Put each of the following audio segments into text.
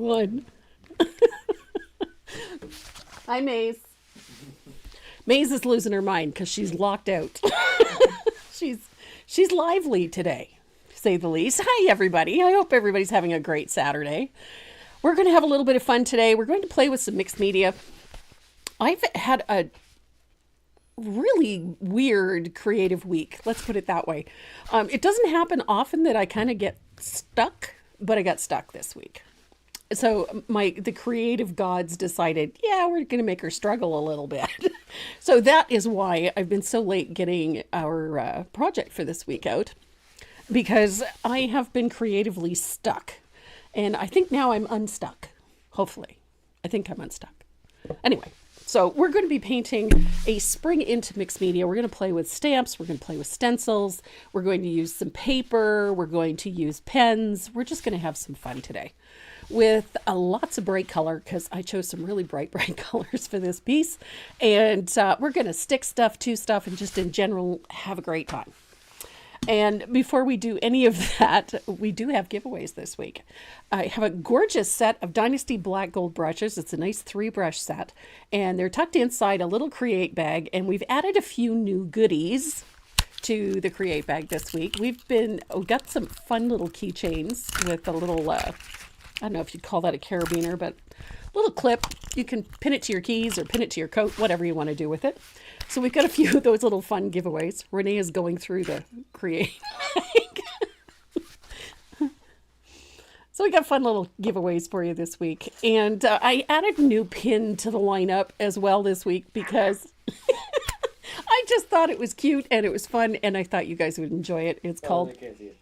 one. Hi, Maze. Maze is losing her mind because she's locked out. She's lively today, to say the least. Hi, everybody. I hope everybody's having a great Saturday. We're going to have a little bit of fun today. We're going to play with some mixed media. I've had a really weird creative week. Let's put it that way. It doesn't happen often that I kind of get stuck, but I got stuck this week. So the creative gods decided, yeah, we're going to make her struggle a little bit. So that is why I've been so late getting our project for this week out, because I have been creatively stuck. And I think now I'm unstuck. Hopefully. I think I'm unstuck. Anyway, so we're going to be painting a spring into mixed media. We're going to play with stamps. We're going to play with stencils. We're going to use some paper. We're going to use pens. We're just going to have some fun today with lots of bright color, because I chose some really bright colors for this piece. And we're going to stick stuff to stuff and just in general have a great time. And before we do any of that, we do have giveaways this week. I have a gorgeous set of Dynasty Black Gold brushes. It's a nice 3-brush set, and they're tucked inside a little Create bag, and we've added a few new goodies to the Create bag this week. We got some fun little keychains with a little, I don't know if you'd call that a carabiner, but little clip. You can pin it to your keys or pin it to your coat, whatever you want to do with it. So we've got a few of those little fun giveaways. Renee is going through the Create. So we got fun little giveaways for you this week. And I added a new pin to the lineup as well this week because I just thought it was cute and it was fun, and I thought you guys would enjoy it. It's called,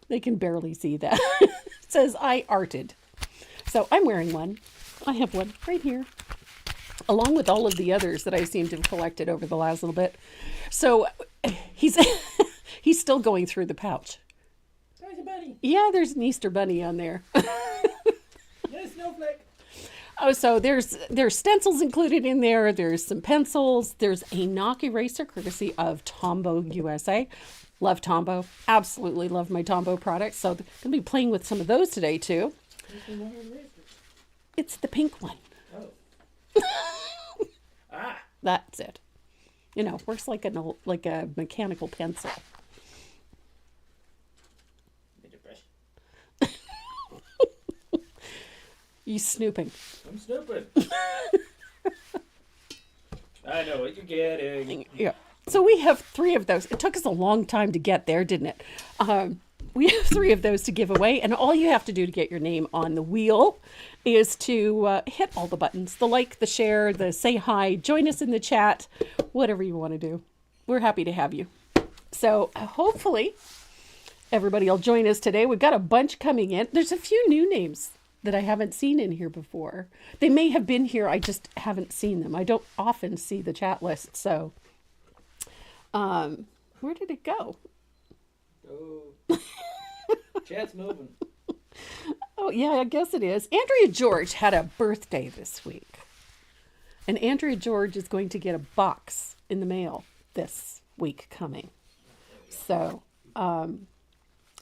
they can barely see that. It says, I arted. So I'm wearing one. I have one right here, along with all of the others that I seem to have collected over the last little bit. So he's still going through the pouch. There's a bunny. Yeah, there's an Easter bunny on there. There's a snowflake. Oh, so there's stencils included in there. There's some pencils. There's a knock eraser courtesy of Tombow USA. Love Tombow. Absolutely love my Tombow products. So I'm going to be playing with some of those today too. It's the pink one. Oh. That's it. You know, works like a mechanical pencil. Need a brush. You snooping. I'm snooping. I know what you're getting. Yeah. So we have 3 of those. It took us a long time to get there, didn't it? We have 3 of those to give away, and all you have to do to get your name on the wheel is to hit all the buttons, the like, the share, the say hi, join us in the chat, whatever you want to do. We're happy to have you. So hopefully everybody will join us today. We've got a bunch coming in. There's a few new names that I haven't seen in here before. They may have been here, I just haven't seen them. I don't often see the chat list, so where did it go? Oh. Chat's moving. Oh, yeah, I guess it is. Andrea George had a birthday this week. And Andrea George is going to get a box in the mail this week coming. So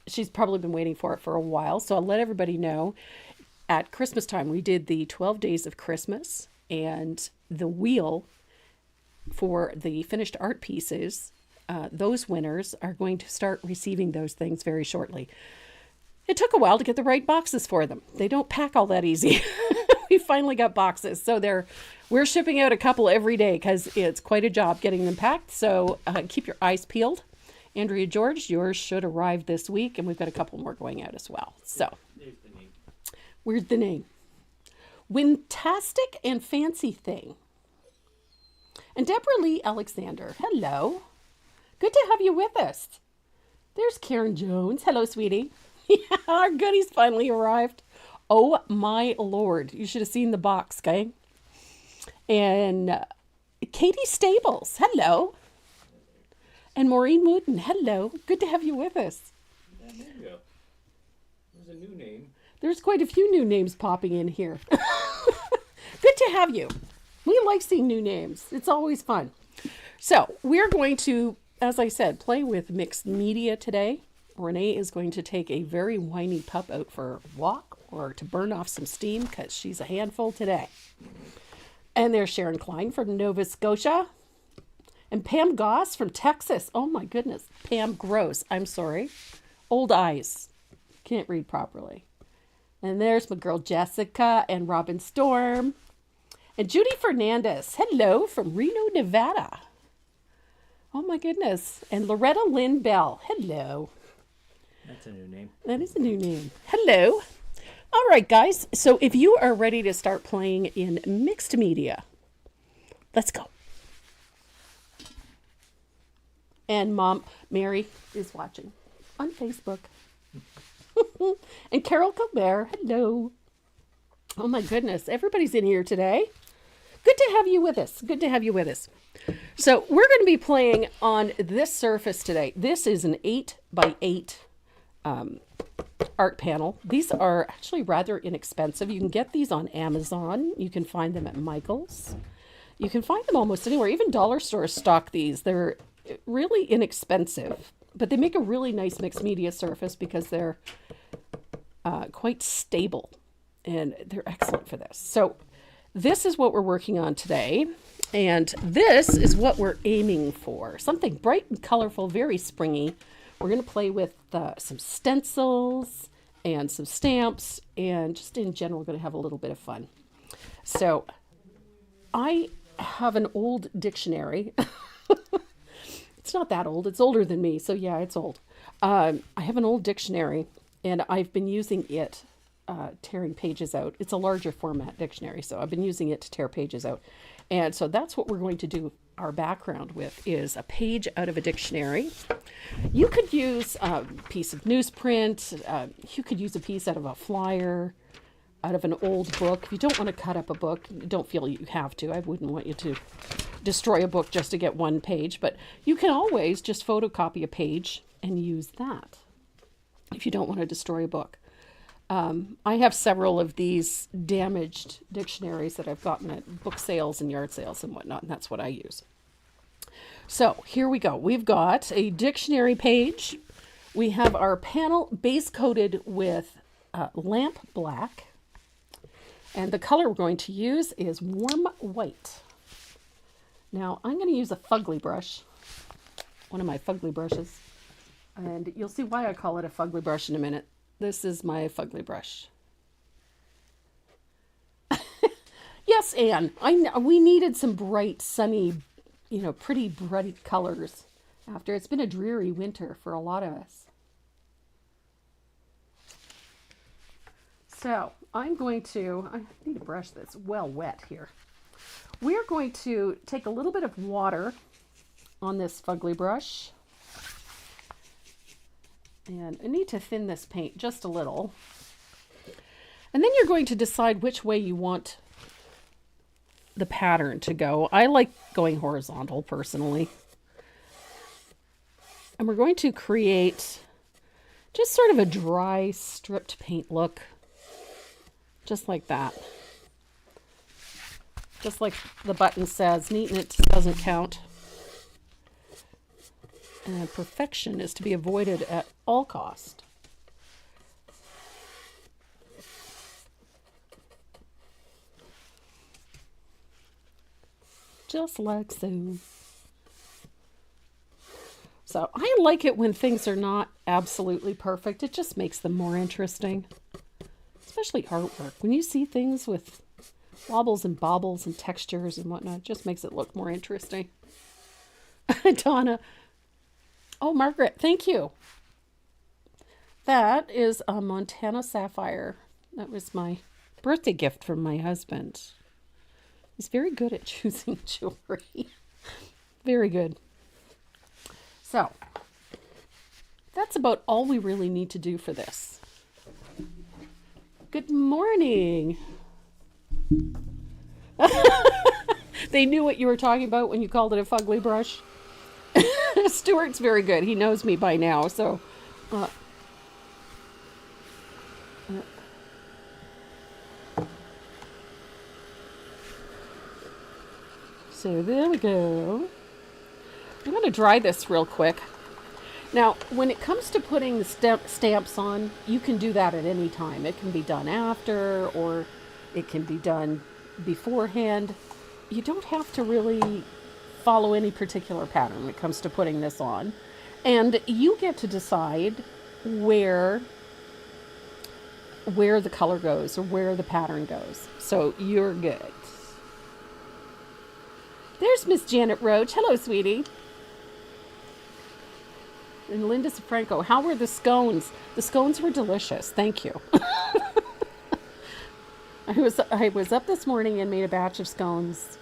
she's probably been waiting for it for a while. So I'll let everybody know. At Christmas time, we did the 12 Days of Christmas. And the wheel for the finished art pieces, those winners are going to start receiving those things very shortly. It took a while to get the right boxes for them. They don't pack all that easy. We finally got boxes. So we're shipping out a couple every day because it's quite a job getting them packed. So keep your eyes peeled. Andrea George, yours should arrive this week, and we've got a couple more going out as well. So where's the name? Wintastic and Fancy Thing. And Deborah Lee Alexander, hello. Good to have you with us. There's Karen Jones. Hello, sweetie. Yeah, our goodies finally arrived. Oh, my Lord. You should have seen the box, okay? And Katie Stables, hello. And Maureen Wooden, hello. Good to have you with us. Yeah, there you go. There's a new name. There's quite a few new names popping in here. Good to have you. We like seeing new names. It's always fun. So we're going to, as I said, play with mixed media today. Renee is going to take a very whiny pup out for a walk. or to burn off some steam because she's a handful today. And there's Sharon Klein from Nova Scotia. And Pam Goss from Texas. Oh my goodness. Pam Gross. I'm sorry. Old eyes. Can't read properly. And there's my girl Jessica and Robin Storm. And Judy Fernandez. Hello from Reno, Nevada. Oh my goodness. And Loretta Lynn Bell. Hello. That's a new name. That is a new name. Hello. All right, guys. So if you are ready to start playing in mixed media, let's go. And Mom, Mary is watching on Facebook. And Carol Colbert, hello. Oh my goodness, everybody's in here today. Good to have you with us. Good to have you with us. So we're going to be playing on this surface today. This is an 8x8 art panel. These are actually rather inexpensive. You can get these on Amazon. You can find them at Michael's. You can find them almost anywhere. Even dollar stores stock these. They're really inexpensive, but they make a really nice mixed media surface because they're quite stable, and they're excellent for this. So this is what we're working on today, and this is what we're aiming for. Something bright and colorful, very springy. We're going to play with some stencils and some stamps, and just in general, we're going to have a little bit of fun. So I have an old dictionary. It's not that old. It's older than me. So yeah, it's old. I have an old dictionary, and I've been using it, tearing pages out. It's a larger format dictionary, so I've been using it to tear pages out. And so that's what we're going to do our background with, is a page out of a dictionary. You could use a piece of newsprint. You could use a piece out of a flyer, out of an old book. If you don't want to cut up a book, you don't feel you have to. I wouldn't want you to destroy a book just to get one page, but you can always just photocopy a page and use that if you don't want to destroy a book. I have several of these damaged dictionaries that I've gotten at book sales and yard sales and whatnot, and that's what I use. So here we go. We've got a dictionary page. We have our panel base coated with lamp black, and the color we're going to use is warm white. Now I'm going to use a fugly brush, one of my fugly brushes, and you'll see why I call it a fugly brush in a minute. This is my fugly brush. Yes, Anne, we needed some bright, sunny, pretty bright colors after it's been a dreary winter for a lot of us. So I need to brush that's well wet here. We're going to take a little bit of water on this fugly brush. And I need to thin this paint just a little. And then you're going to decide which way you want the pattern to go. I like going horizontal personally. And we're going to create just sort of a dry stripped paint look. Just like that. Just like the button says, neatness doesn't count. And perfection is to be avoided at all cost. Just like so. So I like it when things are not absolutely perfect. It just makes them more interesting. Especially artwork. When you see things with wobbles and bobbles and textures and whatnot, it just makes it look more interesting. Donna. Oh, Margaret, thank you. That is a Montana sapphire. That was my birthday gift from my husband. He's very good at choosing jewelry. Very good. So, that's about all we really need to do for this. Good morning. They knew what you were talking about when you called it a fugly brush. Stuart's very good. He knows me by now, so so there we go. I'm going to dry this real quick. Now, when it comes to putting the stamps on, you can do that at any time. It can be done after, or it can be done beforehand. You don't have to really follow any particular pattern when it comes to putting this on. And you get to decide where the color goes or where the pattern goes. So you're good. There's Miss Janet Roach. Hello, sweetie. And Linda Franco, how were the scones? The scones were delicious. Thank you. I was up this morning and made a batch of scones.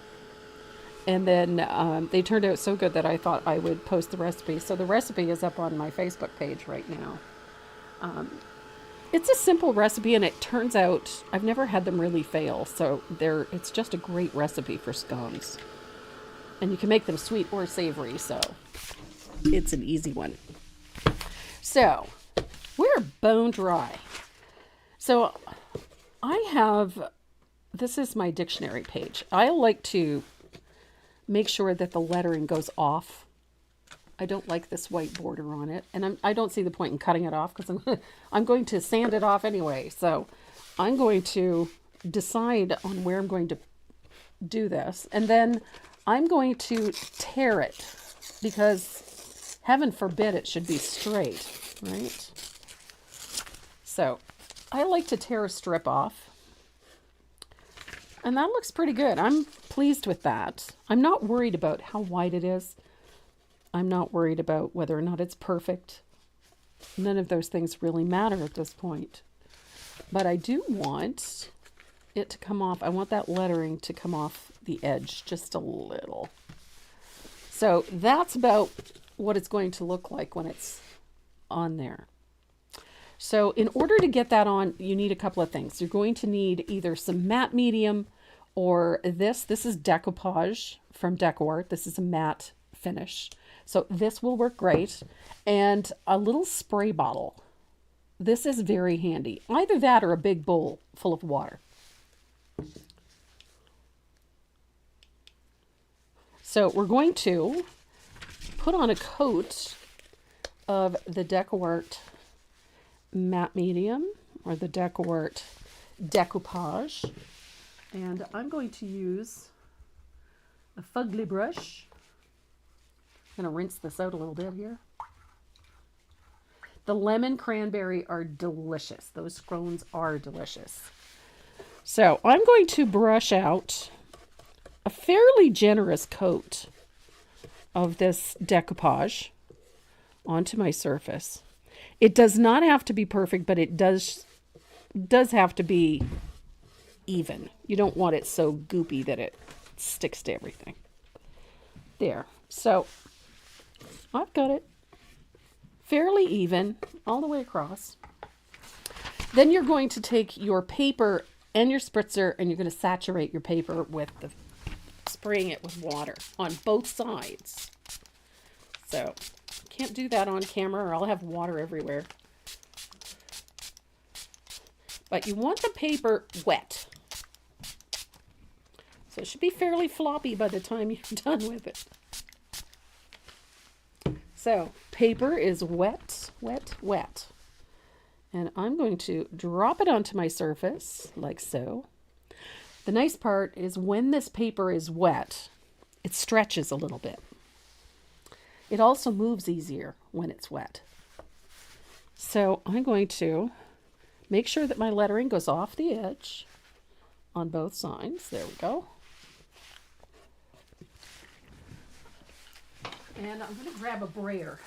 And then they turned out so good that I thought I would post the recipe. So the recipe is up on my Facebook page right now. It's a simple recipe, and it turns out I've never had them really fail. So it's just a great recipe for scones. And you can make them sweet or savory, so it's an easy one. So we're bone dry. So this is my dictionary page. I like to make sure that the lettering goes off. I don't like this white border on it, and I don't see the point in cutting it off because I'm going to sand it off anyway. So I'm going to decide on where I'm going to do this, and then I'm going to tear it because heaven forbid it should be straight, right? So I like to tear a strip off, and that looks pretty good. I'm pleased with that. I'm not worried about how wide it is. I'm not worried about whether or not it's perfect. None of those things really matter at this point. But I do want it to come off. I want that lettering to come off the edge just a little. So that's about what it's going to look like when it's on there. So in order to get that on, you need a couple of things. You're going to need either some matte medium or this. This is decoupage from Decor. This is a matte finish. So this will work great. And a little spray bottle. This is very handy. Either that or a big bowl full of water. So we're going to put on a coat of the Decor matte medium or the Decor decoupage. And I'm going to use a fugly brush. I'm going to rinse this out a little bit here. The lemon cranberry are delicious. Those scones are delicious. So I'm going to brush out a fairly generous coat of this decoupage onto my surface. It does not have to be perfect, but it does have to be even. You don't want it so goopy that it sticks to everything. There. So I've got it fairly even all the way across. Then you're going to take your paper and your spritzer and you're going to saturate your paper with spraying it with water on both sides. So can't do that on camera or I'll have water everywhere. But you want the paper wet. So it should be fairly floppy by the time you're done with it. So paper is wet, wet, wet. And I'm going to drop it onto my surface like so. The nice part is when this paper is wet, it stretches a little bit. It also moves easier when it's wet. So I'm going to make sure that my lettering goes off the edge on both sides. There we go. And I'm going to grab a brayer.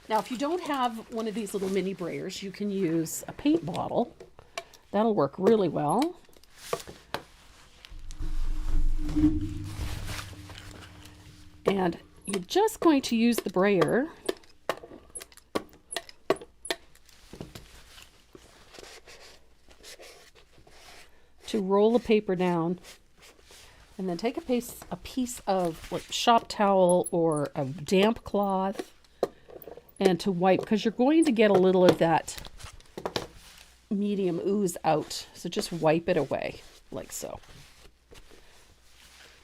Now, if you don't have one of these little mini brayers, you can use a paint bottle. That'll work really well. And you're just going to use the brayer to roll the paper down. And then take a piece of like shop towel or a damp cloth and to wipe, because you're going to get a little of that medium ooze out. So just wipe it away like so.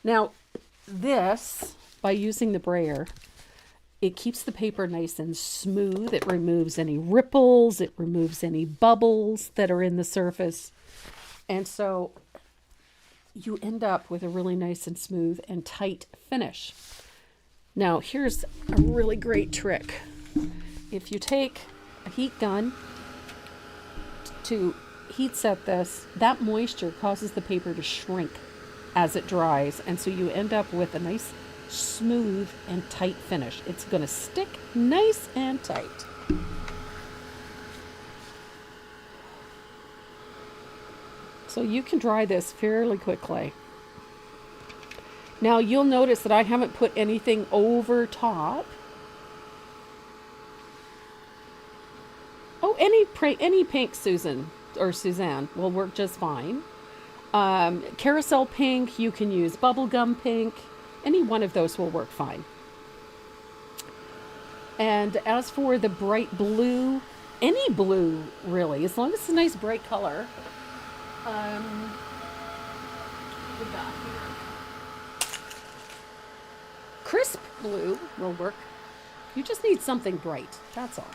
Now this, by using the brayer, It keeps the paper nice and smooth. It removes any ripples. It removes any bubbles that are in the surface. And so you end up with a really nice and smooth and tight finish. Now, here's a really great trick. If you take a heat gun to heat set this, that moisture causes the paper to shrink as it dries. And so you end up with a nice, smooth, and tight finish. It's going to stick nice and tight. So you can dry this fairly quickly. Now you'll notice that I haven't put anything over top. Oh, any pink Susan or Suzanne will work just fine. Carousel pink, you can use bubblegum pink. Any one of those will work fine. And as for the bright blue, any blue really, as long as it's a nice bright color. We got here. Crisp blue will work. You just need something bright, that's all.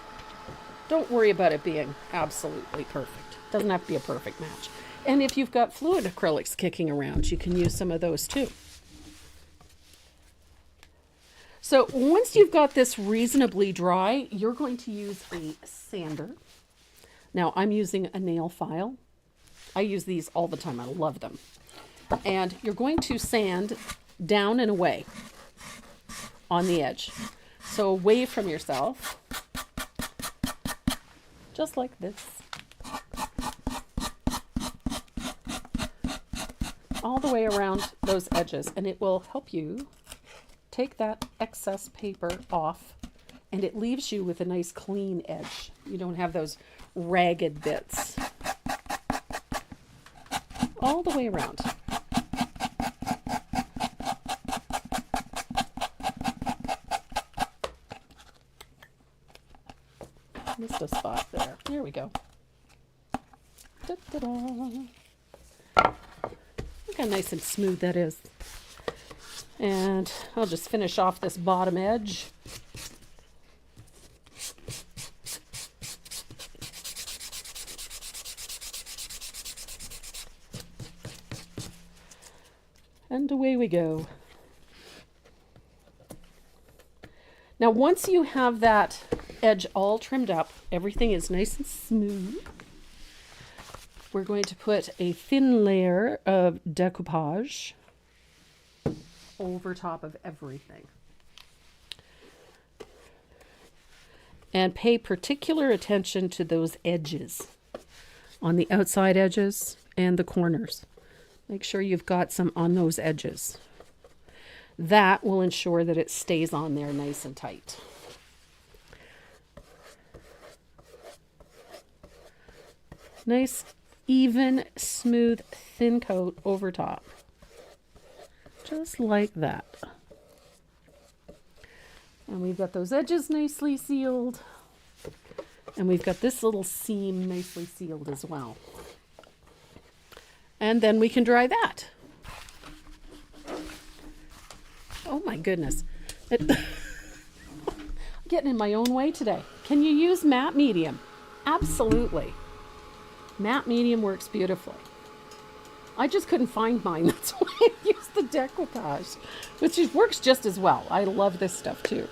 Don't worry about it being absolutely perfect. Doesn't have to be a perfect match. And if you've got fluid acrylics kicking around, you can use some of those too. So once you've got this reasonably dry, you're going to use a sander. Now I'm using a nail file. I use these all the time. I love them. And you're going to sand down and away on the edge. So away from yourself. Just like this. All the way around those edges, and it will help you take that excess paper off, and it leaves you with a nice clean edge. You don't have those ragged bits. All the way around. Missed a spot there. Here we go. Da-da-da. Look how nice and smooth that is. And I'll just finish off this bottom edge. And away we go. Now, once you have that edge all trimmed up, everything is nice and smooth. We're going to put a thin layer of decoupage over top of everything. And pay particular attention to those edges, on the outside edges and the corners. Make sure you've got some on those edges. That will ensure that it stays on there nice and tight. Nice, even, smooth, thin coat over top. Just like that. And we've got those edges nicely sealed. And we've got this little seam nicely sealed as well. And then we can dry that. Oh my goodness. I'm getting in my own way today. Can you use matte medium? Absolutely. Matte medium works beautifully. I just couldn't find mine. That's why I used the decoupage, which works just as well. I love this stuff too.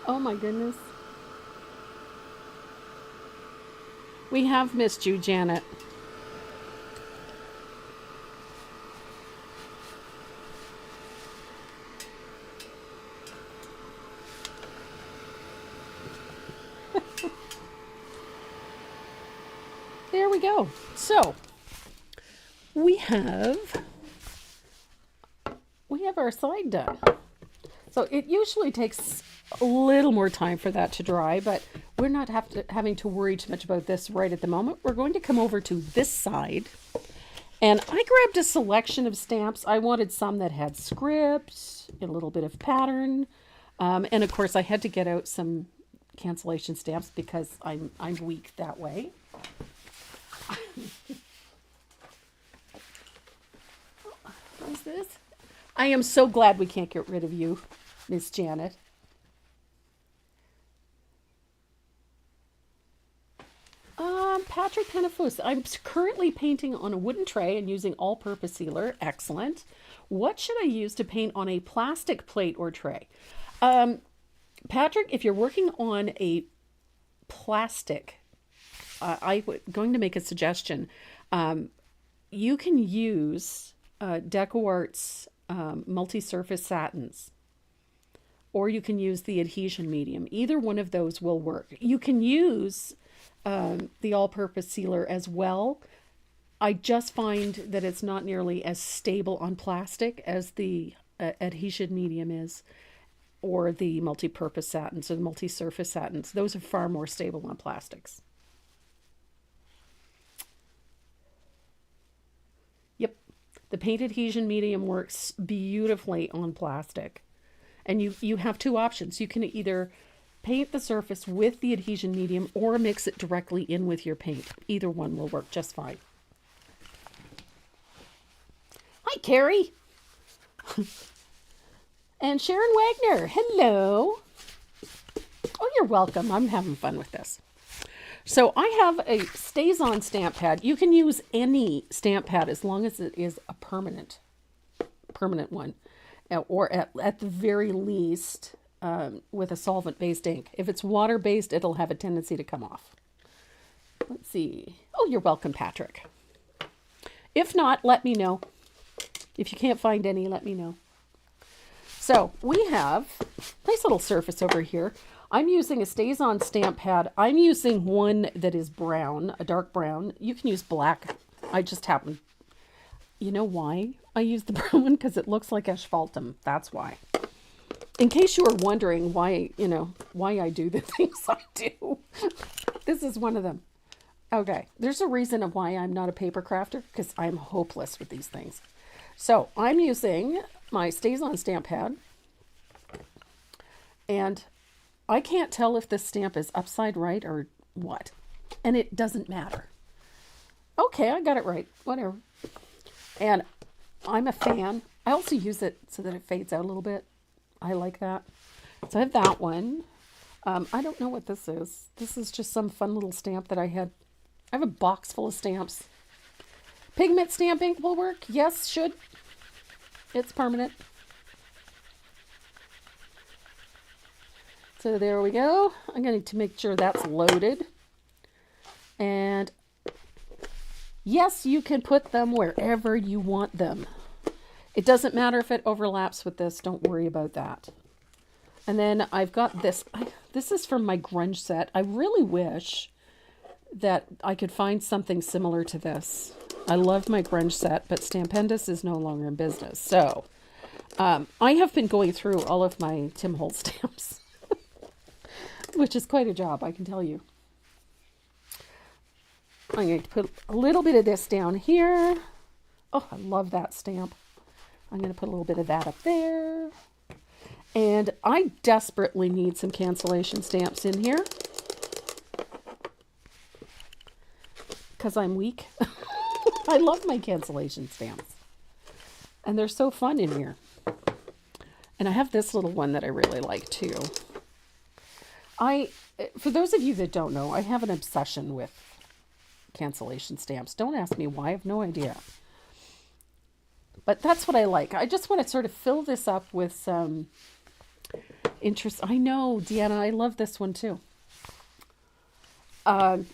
Oh my goodness. We have missed you, Janet. There we go. So we have our side done. So it usually takes a little more time for that to dry, but we're not having to worry too much about this right at the moment. We're going to come over to this side And I grabbed a selection of stamps. I wanted some that had script, a little bit of pattern. And of course I had to get out some cancellation stamps because I'm weak that way. What is this? I am so glad we can't get rid of you, Miss Janet. Patrick Penafus. I'm currently painting on a wooden tray and using all-purpose sealer. Excellent. What should I use to paint on a plastic plate or tray? Patrick, if you're working on a plastic, I'm going to make a suggestion. You can use DecoArt's multi-surface satins, or you can use the adhesion medium. Either one of those will work. You can use the all-purpose sealer as well. I just find that it's not nearly as stable on plastic as the adhesion medium is, or the multi-purpose satins or the multi-surface satins. Those are far more stable on plastics. Yep, the paint adhesion medium works beautifully on plastic. And you have two options. You can either paint the surface with the adhesion medium or mix it directly in with your paint. Either one will work just fine. Hi, Carrie. And Sharon Wagner. Hello. Oh, you're welcome. I'm having fun with this. So I have a Stays-On stamp pad. You can use any stamp pad as long as it is a permanent one. Or at the very least, with a solvent-based ink. If it's water-based, it'll have a tendency to come off. Let's see. Oh, you're welcome, Patrick. If not, let me know. If you can't find any, let me know. So we have a nice little surface over here. I'm using a Stays-On stamp pad. I'm using one that is brown, a dark brown. You can use black. I just happen. You know why I use the brown one? Because it looks like asphaltum. That's why. In case you were wondering why, why I do the things I do, this is one of them. Okay, there's a reason of why I'm not a paper crafter, because I'm hopeless with these things. So I'm using my Stays-On stamp pad, and I can't tell if this stamp is upside right or what, and it doesn't matter. Okay, I got it right, whatever. And I'm a fan. I also use it so that it fades out a little bit. I like that. So I have that one. I don't know what this is. This is just some fun little stamp that I had. I have a box full of stamps. Pigment stamp ink will work. Yes, should. It's permanent. So there we go. I'm going to make sure that's loaded. And yes, you can put them wherever you want them. It doesn't matter if it overlaps with this. Don't worry about that. And then I've got this. This is from my grunge set. I really wish that I could find something similar to this. I love my grunge set, but Stampendous is no longer in business. So I have been going through all of my Tim Holtz stamps, which is quite a job, I can tell you. I'm going to put a little bit of this down here. Oh, I love that stamp. I'm going to put a little bit of that up there. And I desperately need some cancellation stamps in here, because I'm weak. I love my cancellation stamps. And they're so fun in here. And I have this little one that I really like too. For those of you that don't know, I have an obsession with cancellation stamps. Don't ask me why. I have no idea. But that's what I like. I just want to sort of fill this up with some interest. I know, Deanna, I love this one too. I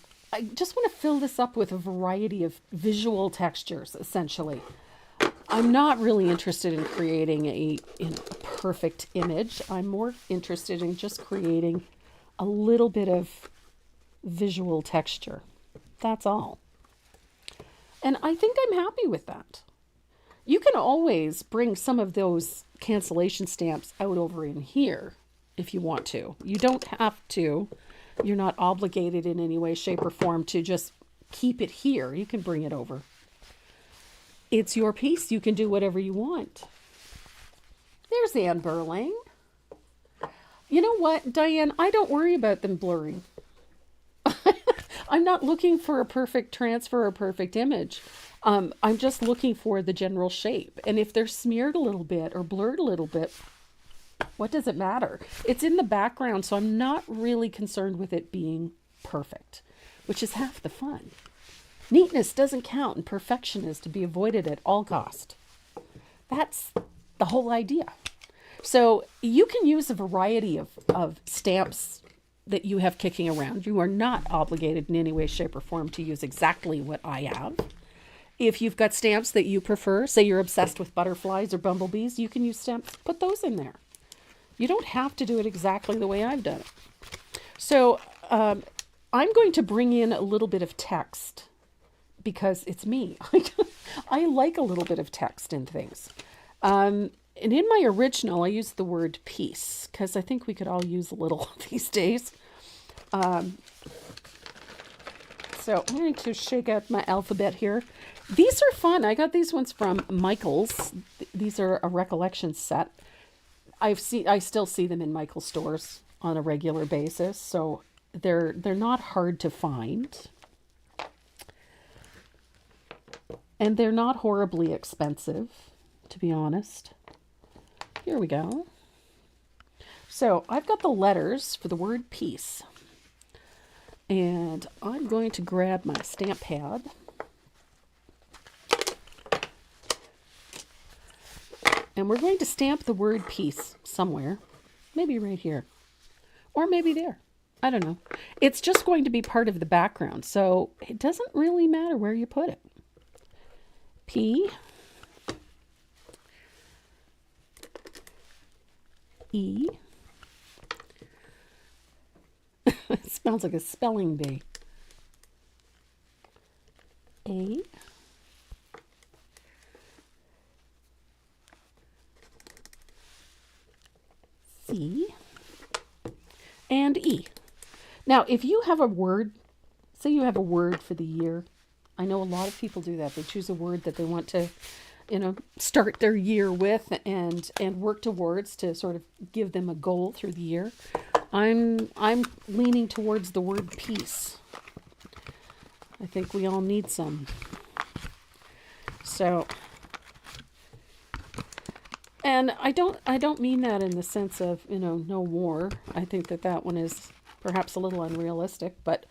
just want to fill this up with a variety of visual textures, essentially. I'm not really interested in creating a perfect image. I'm more interested in just creating a little bit of visual texture. That's all. And I think I'm happy with that. You can always bring some of those cancellation stamps out over in here if you want to. You don't have to. You're not obligated in any way, shape, or form to just keep it here. You can bring it over. It's your piece. You can do whatever you want. There's Anne Burling. You know what, Diane? I don't worry about them blurring. I'm not looking for a perfect transfer or perfect image. I'm just looking for the general shape. And if they're smeared a little bit or blurred a little bit, what does it matter? It's in the background, so I'm not really concerned with it being perfect, which is half the fun. Neatness doesn't count, and perfection is to be avoided at all cost. That's the whole idea. So you can use a variety of stamps that you have kicking around. You are not obligated in any way, shape, or form to use exactly what I have. If you've got stamps that you prefer, say you're obsessed with butterflies or bumblebees, you can use stamps. Put those in there. You don't have to do it exactly the way I've done it. So I'm going to bring in a little bit of text because it's me. I like a little bit of text in things. And in my original, I used the word peace because I think we could all use a little these days. So I'm going to shake out my alphabet here. These are fun. I got these ones from Michael's. These are a recollection set. I still see them in Michael's stores on a regular basis, so they're not hard to find. And they're not horribly expensive, to be honest. Here we go. So I've got the letters for the word peace. And I'm going to grab my stamp pad. And we're going to stamp the word peace somewhere. Maybe right here. Or maybe there. I don't know. It's just going to be part of the background, so it doesn't really matter where you put it. P. E. It smells like a spelling bee. A. C. And E. Now, if you have a word, say you have a word for the year. I know a lot of people do that. They choose a word that they want to, start their year with and work towards to sort of give them a goal through the year. I'm leaning towards the word peace. I think we all need some. So, and I don't mean that in the sense of, no war. I think that one is perhaps a little unrealistic, but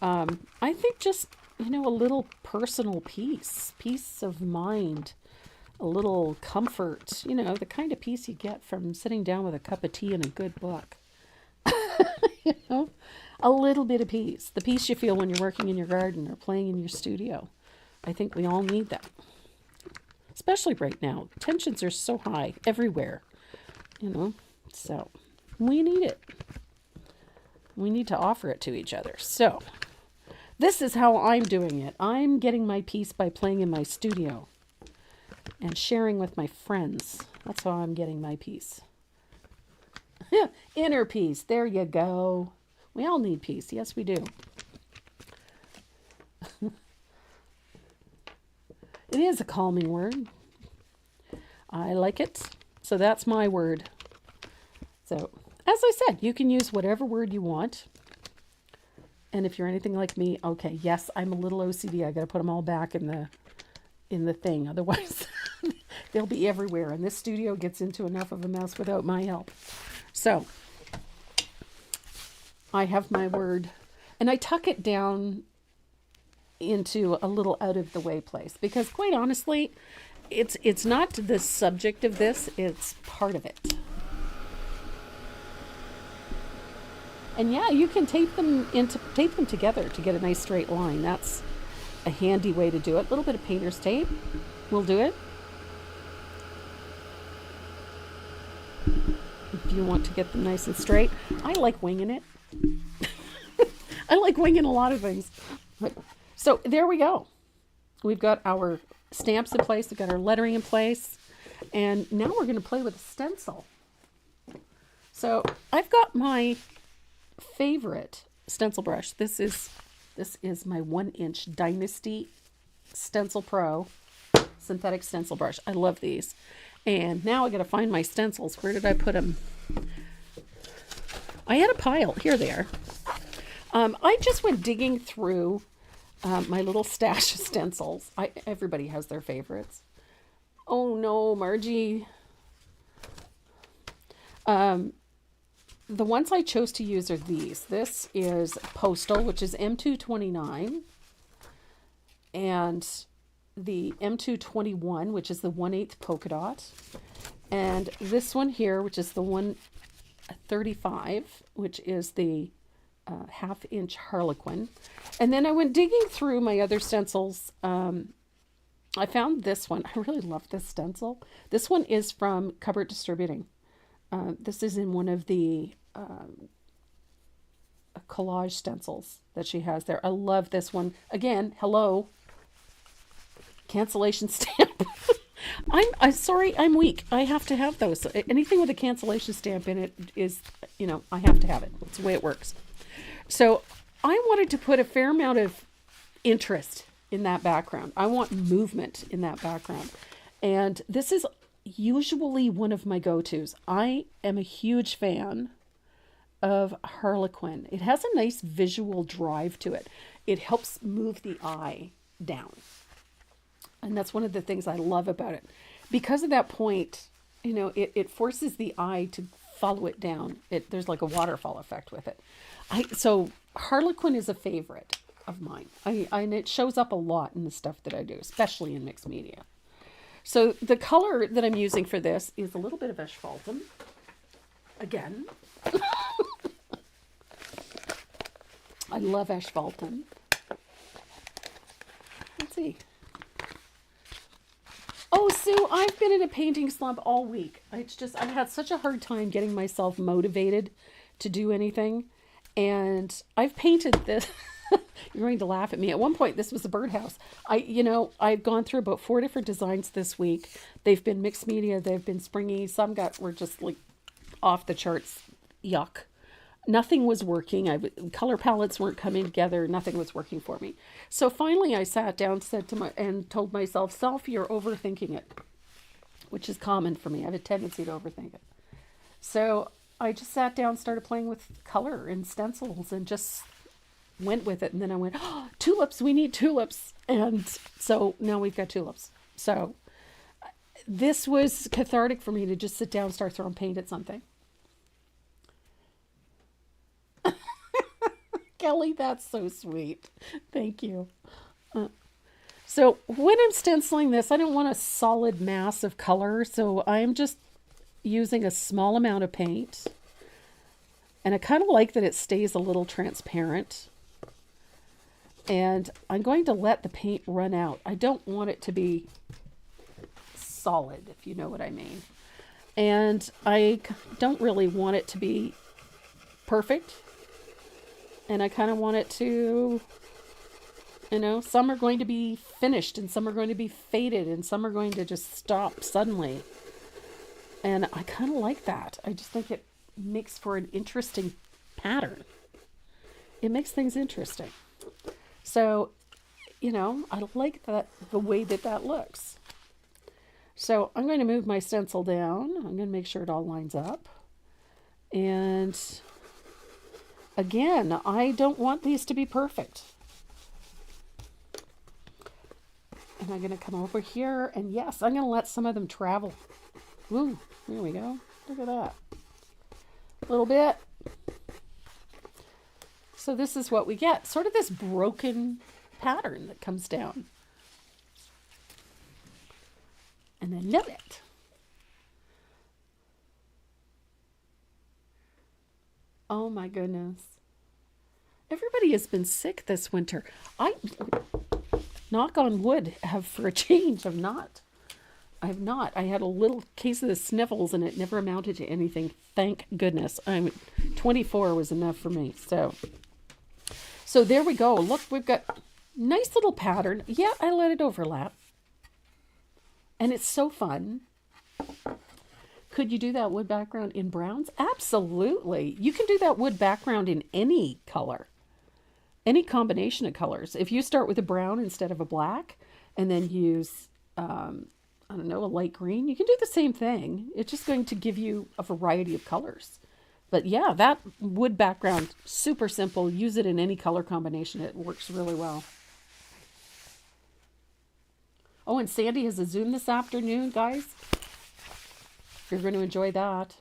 I think just, a little personal peace of mind, a little comfort, the kind of peace you get from sitting down with a cup of tea and a good book. A little bit of peace. The peace you feel when you're working in your garden or playing in your studio. I think we all need that. Especially right now. Tensions are so high everywhere. So we need it. We need to offer it to each other. So this is how I'm doing it. I'm getting my peace by playing in my studio and sharing with my friends. That's how I'm getting my peace. Inner peace. There you go. We all need peace. Yes, we do. It is a calming word. I like it. So that's my word. So, as I said, you can use whatever word you want. And if you're anything like me, okay, yes, I'm a little OCD. I got to put them all back in the thing. Otherwise, they'll be everywhere. And this studio gets into enough of a mess without my help. So, I have my word. And I tuck it down into a little out of the way place. Because quite honestly, it's not the subject of this. It's part of it. And yeah, you can tape them together to get a nice straight line. That's a handy way to do it. A little bit of painter's tape will do it. If you want to get them nice and straight. I like winging it. I like winging a lot of things. So there we go. We've got our stamps in place. We've got our lettering in place. And now we're going to play with a stencil. So I've got my favorite stencil brush. This is my 1-inch Dynasty Stencil Pro synthetic stencil brush. I love these. And now I got to find my stencils. Where did I put them? I had a pile. Here they are. I just went digging through my little stash of stencils. Everybody has their favorites. Oh no, Margie. The ones I chose to use are these. This is Postal, which is M229. And the M221, which is the 1/8 polka dot. And this one here, which is the 135, which is the 1/2 inch Harlequin. And then I went digging through my other stencils. I found this one. I really love this stencil. This one is from Cupboard Distributing. This is in one of the collage stencils that she has there. I love this one. Again, hello. Cancellation stamp. I'm sorry, I'm weak. I have to have those. Anything with a cancellation stamp in it is, I have to have it. It's the way it works. So I wanted to put a fair amount of interest in that background. I want movement in that background. And this is usually one of my go-tos. I am a huge fan of Harlequin. It has a nice visual drive to it. It helps move the eye down. And that's one of the things I love about it. Because of that point, it forces the eye to follow it down. There's like a waterfall effect with it. So Harlequin is a favorite of mine. And it shows up a lot in the stuff that I do, especially in mixed media. So the color that I'm using for this is a little bit of asphaltum. Again. I love asphaltum. Let's see. Oh, Sue, I've been in a painting slump all week. I've had such a hard time getting myself motivated to do anything. And I've painted this. You're going to laugh at me. At one point, this was a birdhouse. I've gone through about 4 different designs this week. They've been mixed media. They've been springy. Some were just like off the charts. Yuck. Nothing was working. Color palettes weren't coming together. Nothing was working for me. So finally, I sat down, and told myself, "Self, you're overthinking it," which is common for me. I have a tendency to overthink it. So I just sat down, started playing with color and stencils, and just went with it. And then I went, "Oh, tulips! We need tulips!" And so now we've got tulips. So this was cathartic for me to just sit down, start throwing paint at something. Kelly, that's so sweet. Thank you. So when I'm stenciling this, I don't want a solid mass of color. So I'm just using a small amount of paint. And I kind of like that it stays a little transparent. And I'm going to let the paint run out. I don't want it to be solid, if you know what I mean. And I don't really want it to be perfect. And I kind of want it to, some are going to be finished and some are going to be faded and some are going to just stop suddenly. And I kind of like that. I just think it makes for an interesting pattern. It makes things interesting. So, I like the way that looks. So I'm going to move my stencil down. I'm going to make sure it all lines up. And again, I don't want these to be perfect. And I'm going to come over here, and yes, I'm going to let some of them travel. Ooh, there we go. Look at that. A little bit. So this is what we get. Sort of this broken pattern that comes down. And I love it. Oh my goodness. Everybody has been sick this winter. Knock on wood, have for a change. I have not. I had a little case of the sniffles and it never amounted to anything. Thank goodness. 24 was enough for me. So there we go. Look, we've got nice little pattern. Yeah, I let it overlap. And it's so fun. Could you do that wood background in browns? Absolutely. You can do that wood background in any color, any combination of colors. If you start with a brown instead of a black and then use I don't know, a light green. You can do the same thing. It's just going to give you a variety of colors. But yeah, that wood background, super simple. Use it in any color combination. It works really well. Oh, and Sandy has a Zoom this afternoon, guys. You're going to enjoy that.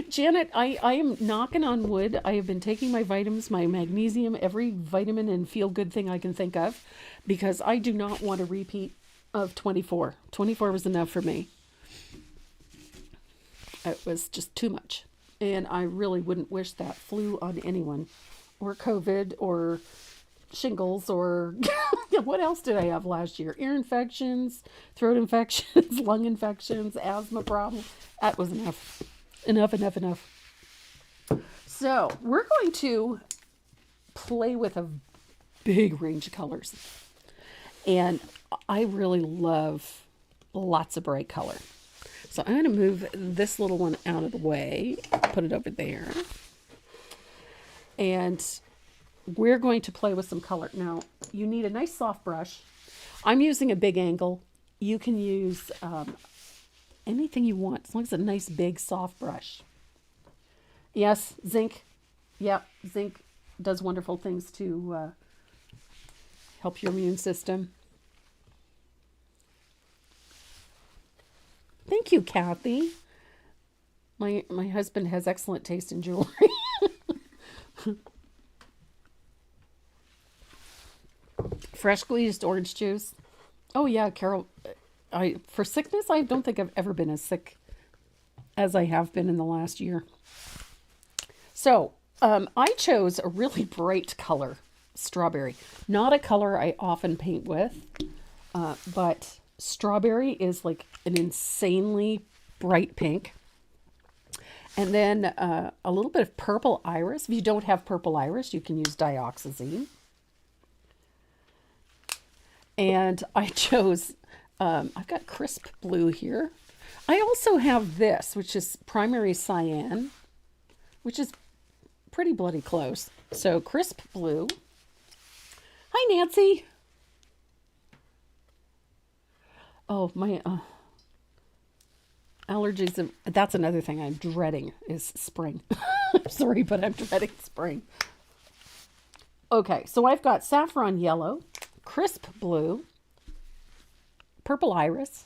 Janet, I am knocking on wood. I have been taking my vitamins, my magnesium, every vitamin and feel-good thing I can think of, because I do not want a repeat of 24. 24 was enough for me. It was just too much. And I really wouldn't wish that flu on anyone, or COVID, or shingles, or what else did I have last year? Ear infections, throat infections, lung infections, asthma problem. That was enough. Enough. So we're going to play with a big range of colors. And I really love lots of bright color. So I'm going to move this little one out of the way, put it over there. And we're going to play with some color. Now, you need a nice soft brush. I'm using a big angle. You can use anything you want, as long as it's a nice, big, soft brush. Yes, zinc. Yep, zinc does wonderful things to help your immune system. Thank you, Kathy. My husband has excellent taste in jewelry. Fresh squeezed orange juice. Oh yeah, Carol. For sickness, I don't think I've ever been as sick as I have been in the last year. So I chose a really bright color, strawberry. Not a color I often paint with, but strawberry is like an insanely bright pink. And then a little bit of purple iris. If you don't have purple iris, you can use dioxazine. And I chose, I've got crisp blue here. I also have this, which is primary cyan, which is pretty bloody close. So crisp blue. Hi, Nancy. Oh, my allergies. That's another thing I'm dreading is spring. I'm sorry, but I'm dreading spring. Okay, so I've got saffron yellow, crisp blue, purple iris,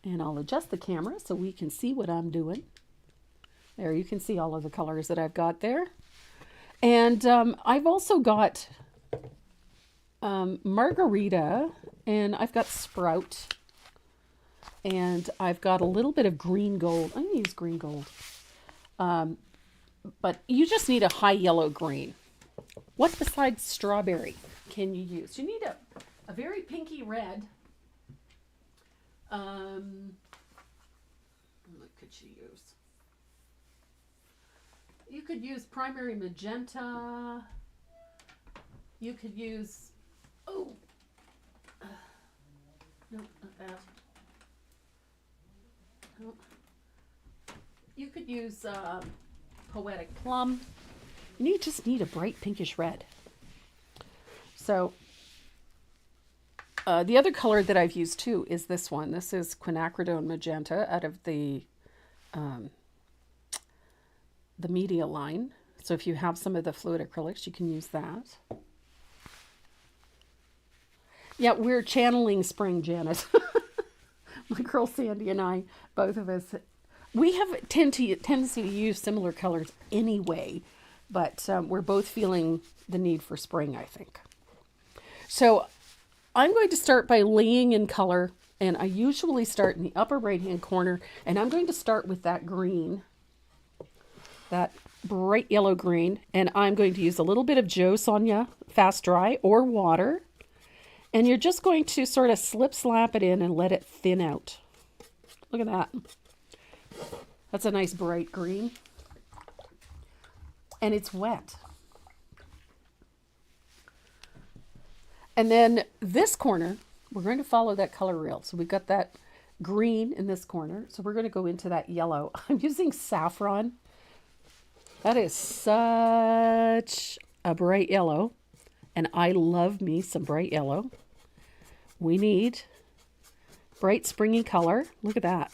and I'll adjust the camera so we can see what I'm doing. There, you can see all of the colors that I've got there. And I've also got margarita, and I've got sprout, and I've got a little bit of green gold. I'm going to use green gold. But you just need a high yellow green. What besides strawberry can you use? You need a very pinky red. What could you use? You could use primary magenta. You could use, no, not that. No. You could use poetic plum. You just need a bright pinkish red. So the other color that I've used too is this one. This is quinacridone magenta out of the media line. So if you have some of the fluid acrylics, you can use that. Yeah, we're channeling spring, Janet. My girl Sandy and I, both of us, we have tendency to use similar colors anyway, but we're both feeling the need for spring, I think. So I'm going to start by laying in color, and I usually start in the upper right-hand corner, and I'm going to start with that green, that bright yellow green, and I'm going to use a little bit of Joe Sonia Fast Dry or water, and you're just going to sort of slap it in and let it thin out. Look at that. That's a nice bright green. And it's wet. And then this corner, we're going to follow that color reel. So we've got that green in this corner. So we're going to go into that yellow. I'm using saffron. That is such a bright yellow. And I love me some bright yellow. We need bright springy color. Look at that.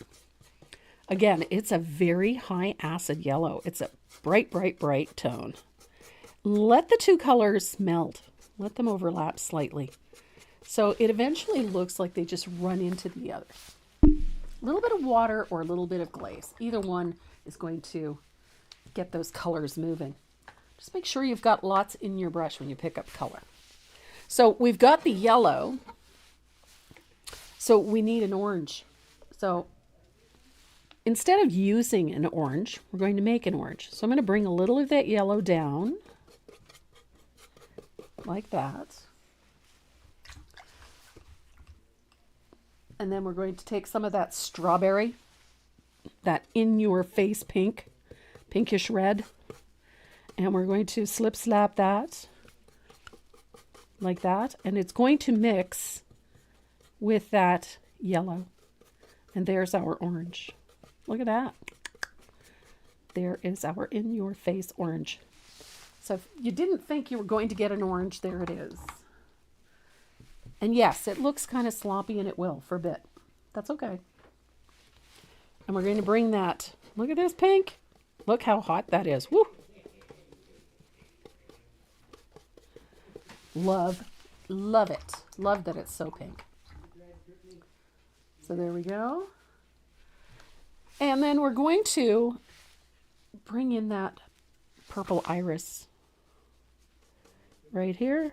Again, it's a very high acid yellow. It's a bright, bright, bright tone. Let the two colors meld. Let them overlap slightly. So it eventually looks like they just run into the other. A little bit of water or a little bit of glaze. Either one is going to get those colors moving. Just make sure you've got lots in your brush when you pick up color. So we've got the yellow. So we need an orange. So instead of using an orange, we're going to make an orange. So I'm going to bring a little of that yellow down like that. And then we're going to take some of that strawberry, that in-your-face pink, pinkish red, and we're going to slap that like that. And it's going to mix with that yellow. And there's our orange. Look at that. There is our in-your-face orange. So if you didn't think you were going to get an orange, there it is. And yes, it looks kind of sloppy, and it will for a bit. That's okay. And we're going to bring that. Look at this pink. Look how hot that is. Woo! Love, love it. Love that it's so pink. So there we go. And then we're going to bring in that purple iris right here.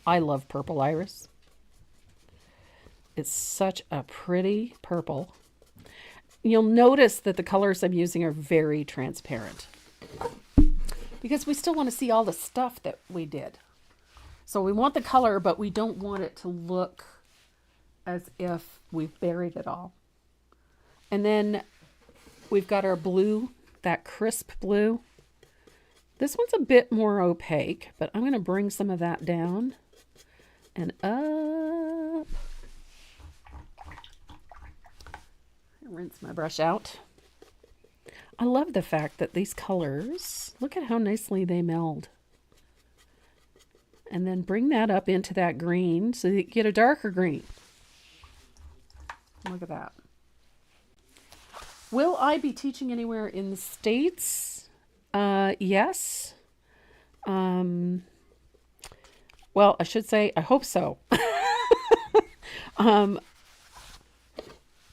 I love purple iris. It's such a pretty purple. You'll notice that the colors I'm using are very transparent because we still want to see all the stuff that we did. So we want the color, but we don't want it to look as if we've buried it all. And then we've got our blue, that crisp blue. This one's a bit more opaque, but I'm going to bring some of that down and up. Rinse my brush out. I love the fact that these colors, look at how nicely they meld. And then bring that up into that green so that you get a darker green. Look at that. Will I be teaching anywhere in the States? Yes. Well, I should say, I hope so. I'm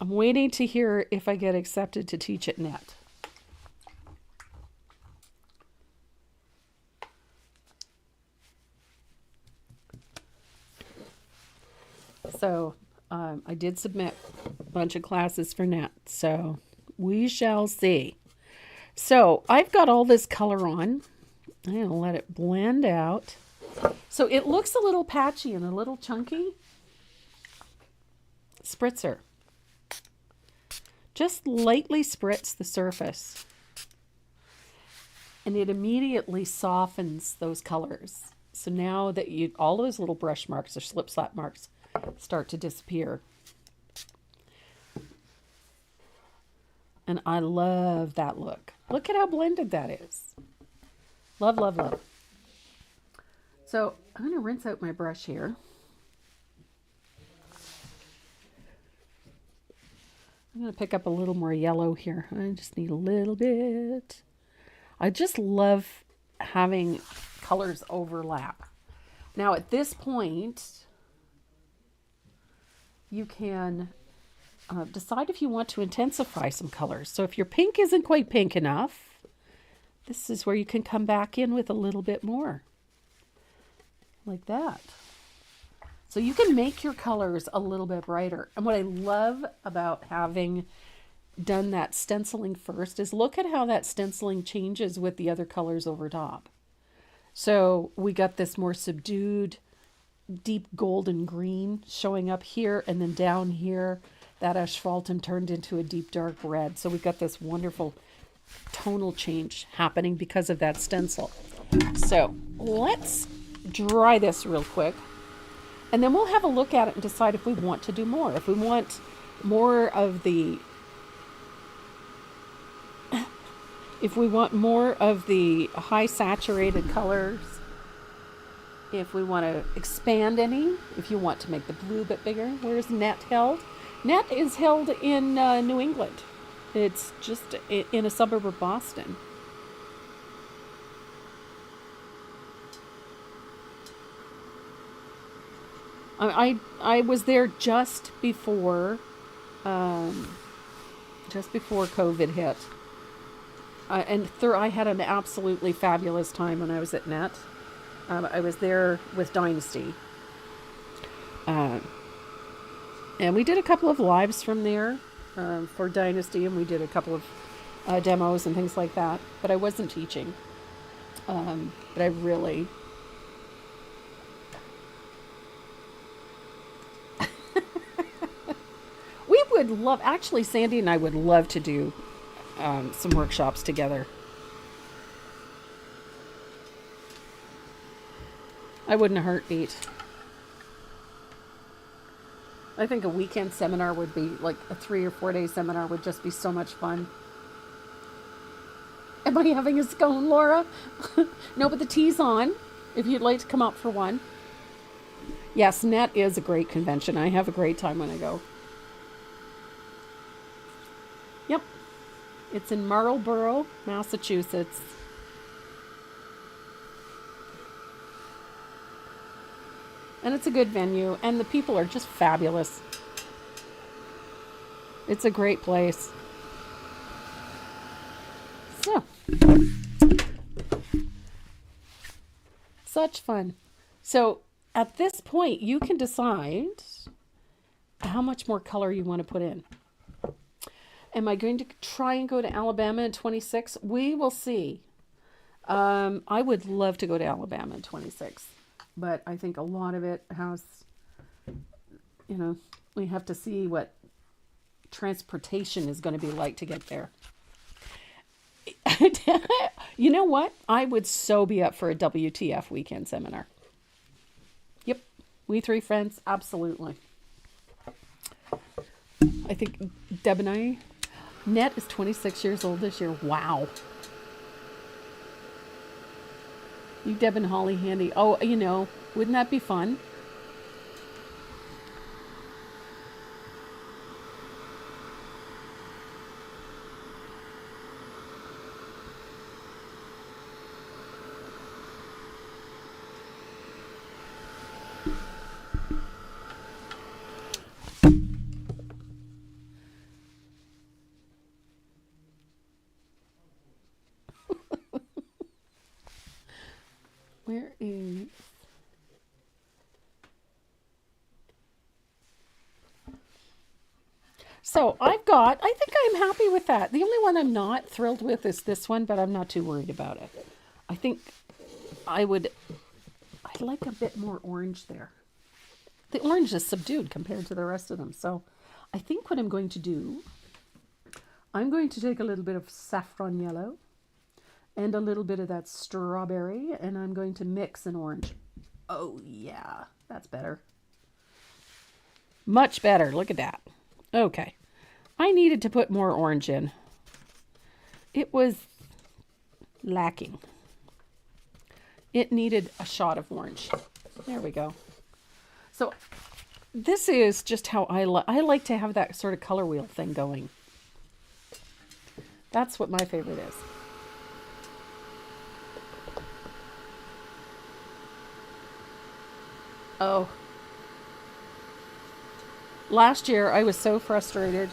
waiting to hear if I get accepted to teach at NET. So I did submit a bunch of classes for NET, so we shall see. So I've got all this color on. I'm going to let it blend out. So it looks a little patchy and a little chunky. Spritzer. Just lightly spritz the surface. And it immediately softens those colors. So now that all those little brush marks or slip slap marks start to disappear. And I love that look. Look at how blended that is. Love, love, love. So I'm going to rinse out my brush here. I'm going to pick up a little more yellow here. I just need a little bit. I just love having colors overlap. Now at this point, you can decide if you want to intensify some colors. So if your pink isn't quite pink enough, this is where you can come back in with a little bit more. Like that. So you can make your colors a little bit brighter. And what I love about having done that stenciling first is look at how that stenciling changes with the other colors over top. So we got this more subdued, deep golden green showing up here, and then down here, that asphaltum turned into a deep dark red. So we got this wonderful tonal change happening because of that stencil. So let's dry this real quick, and then we'll have a look at it and decide if we want to do more. If we want more of the high saturated colors, if we want to expand any, if you want to make the blue a bit bigger. Where's net held? Net is held in New England. It's just in a suburb of Boston. I was there just before COVID hit. I had an absolutely fabulous time when I was at Net. I was there with Dynasty. And we did a couple of lives from there for Dynasty, and we did a couple of demos and things like that. But I wasn't teaching. But I really... we would love... Actually, Sandy and I would love to do some workshops together. I wouldn't heartbeat. I think a weekend seminar would be, like a 3 or 4 day seminar would just be so much fun. Am I having a scone, Laura? No, but the tea's on, if you'd like to come up for one. Yes, NET is a great convention. I have a great time when I go. Yep. It's in Marlborough, Massachusetts. And it's a good venue, and the people are just fabulous. It's a great place. So, such fun. So, at this point, you can decide how much more color you want to put in. Am I going to try and go to Alabama in 26? We will see. I would love to go to Alabama in 26. But I think a lot of it has, we have to see what transportation is going to be like to get there. You know what? I would so be up for a WTF weekend seminar. Yep. We three friends. Absolutely. I think Deb and I, Net is 26 years old this year. Wow. You, Deb and Holly handy. Oh, wouldn't that be fun? Where is... So I think I'm happy with that. The only one I'm not thrilled with is this one, but I'm not too worried about it. I think I'd like a bit more orange there. The orange is subdued compared to the rest of them. So I think what I'm going to do, I'm going to take a little bit of saffron yellow and a little bit of that strawberry, and I'm going to mix an orange. Oh yeah, that's better. Much better. Look at that. Okay. I needed to put more orange in. It was lacking. It needed a shot of orange. There we go. So this is just how I like to have that sort of color wheel thing going. That's what my favorite is. Oh. Last year, I was so frustrated.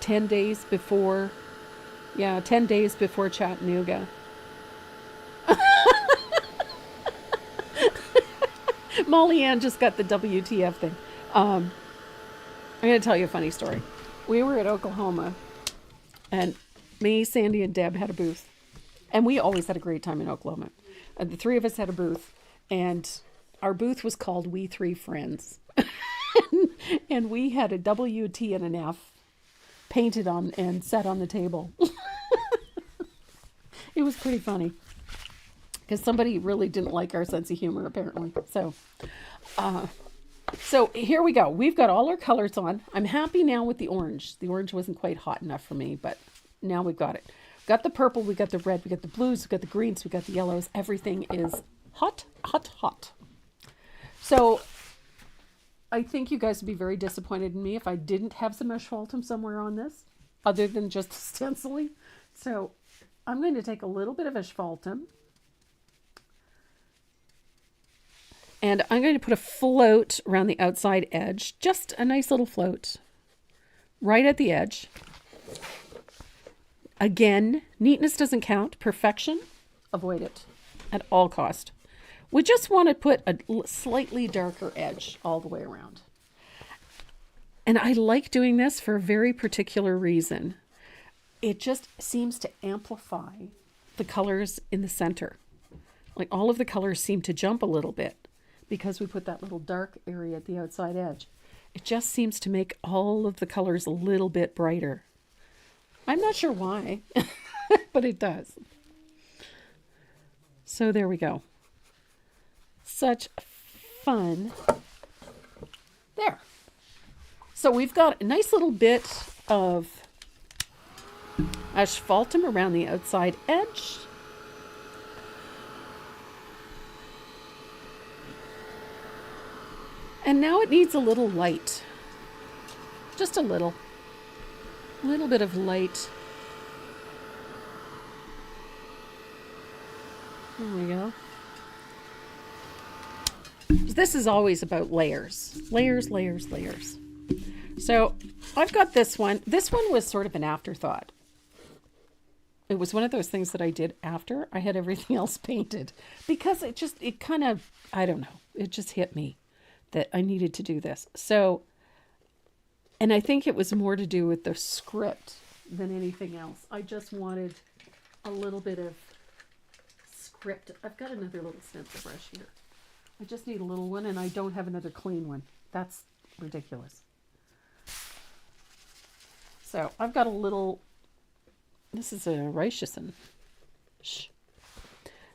10 days before? Yeah, 10 days before Chattanooga. Molly Ann just got the WTF thing. I'm going to tell you a funny story. We were at Oklahoma, and me, Sandy, and Deb had a booth. And we always had a great time in Oklahoma. The three of us had a booth, and our booth was called We Three Friends. And we had a W, T, and an F painted on and set on the table. It was pretty funny. Because somebody really didn't like our sense of humor, apparently. So here we go. We've got all our colors on. I'm happy now with the orange. The orange wasn't quite hot enough for me, but now we've got it. Got the purple, we got the red, we got the blues, we got the greens, we got the yellows. Everything is hot, hot, hot. So I think you guys would be very disappointed in me if I didn't have some asphaltum somewhere on this, other than just stenciling. So I'm going to take a little bit of asphaltum, and I'm going to put a float around the outside edge, just a nice little float right at the edge. Again, neatness doesn't count. Perfection, avoid it at all cost. We just want to put a slightly darker edge all the way around. And I like doing this for a very particular reason. It just seems to amplify the colors in the center. Like all of the colors seem to jump a little bit because we put that little dark area at the outside edge. It just seems to make all of the colors a little bit brighter. I'm not sure why, but it does. So there we go. Such fun. There. So we've got a nice little bit of asphaltum around the outside edge. And now it needs a little light. Just a little bit of light. There we go. This is always about layers. Layers, layers, layers. So I've got this one. This one was sort of an afterthought. It was one of those things that I did after I had everything else painted. Because it kind of, I don't know, it just hit me that I needed to do this. So, and I think it was more to do with the script than anything else. I just wanted a little bit of script. I've got another little stencil brush here. I just need a little one, and I don't have another clean one. That's ridiculous. So I've got a little, this is a Reichison.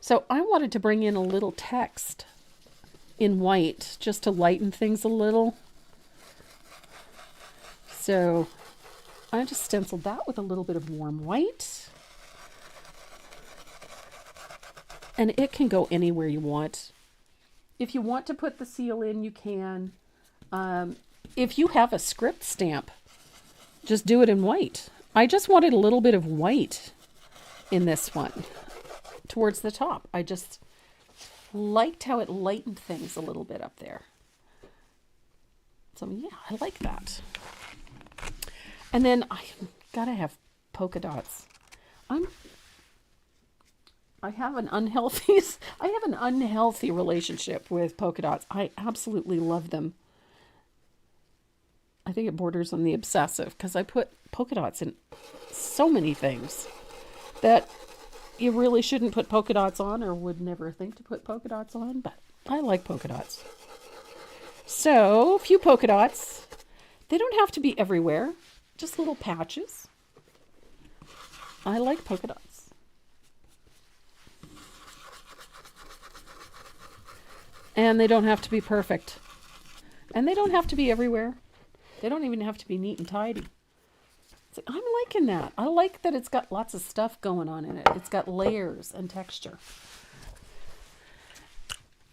So I wanted to bring in a little text in white just to lighten things a little. So I just stenciled that with a little bit of warm white. And it can go anywhere you want. If you want to put the seal in, you can. If you have a script stamp, just do it in white. I just wanted a little bit of white in this one towards the top. I just liked how it lightened things a little bit up there. So yeah, I like that. And then I gotta have polka dots. I have an unhealthy relationship with polka dots. I absolutely love them. I think it borders on the obsessive because I put polka dots in so many things that you really shouldn't put polka dots on or would never think to put polka dots on, but I like polka dots. So, a few polka dots. They don't have to be everywhere, just little patches. I like polka dots. And they don't have to be perfect. And they don't have to be everywhere. They don't even have to be neat and tidy. So I'm liking that. I like that it's got lots of stuff going on in it. It's got layers and texture.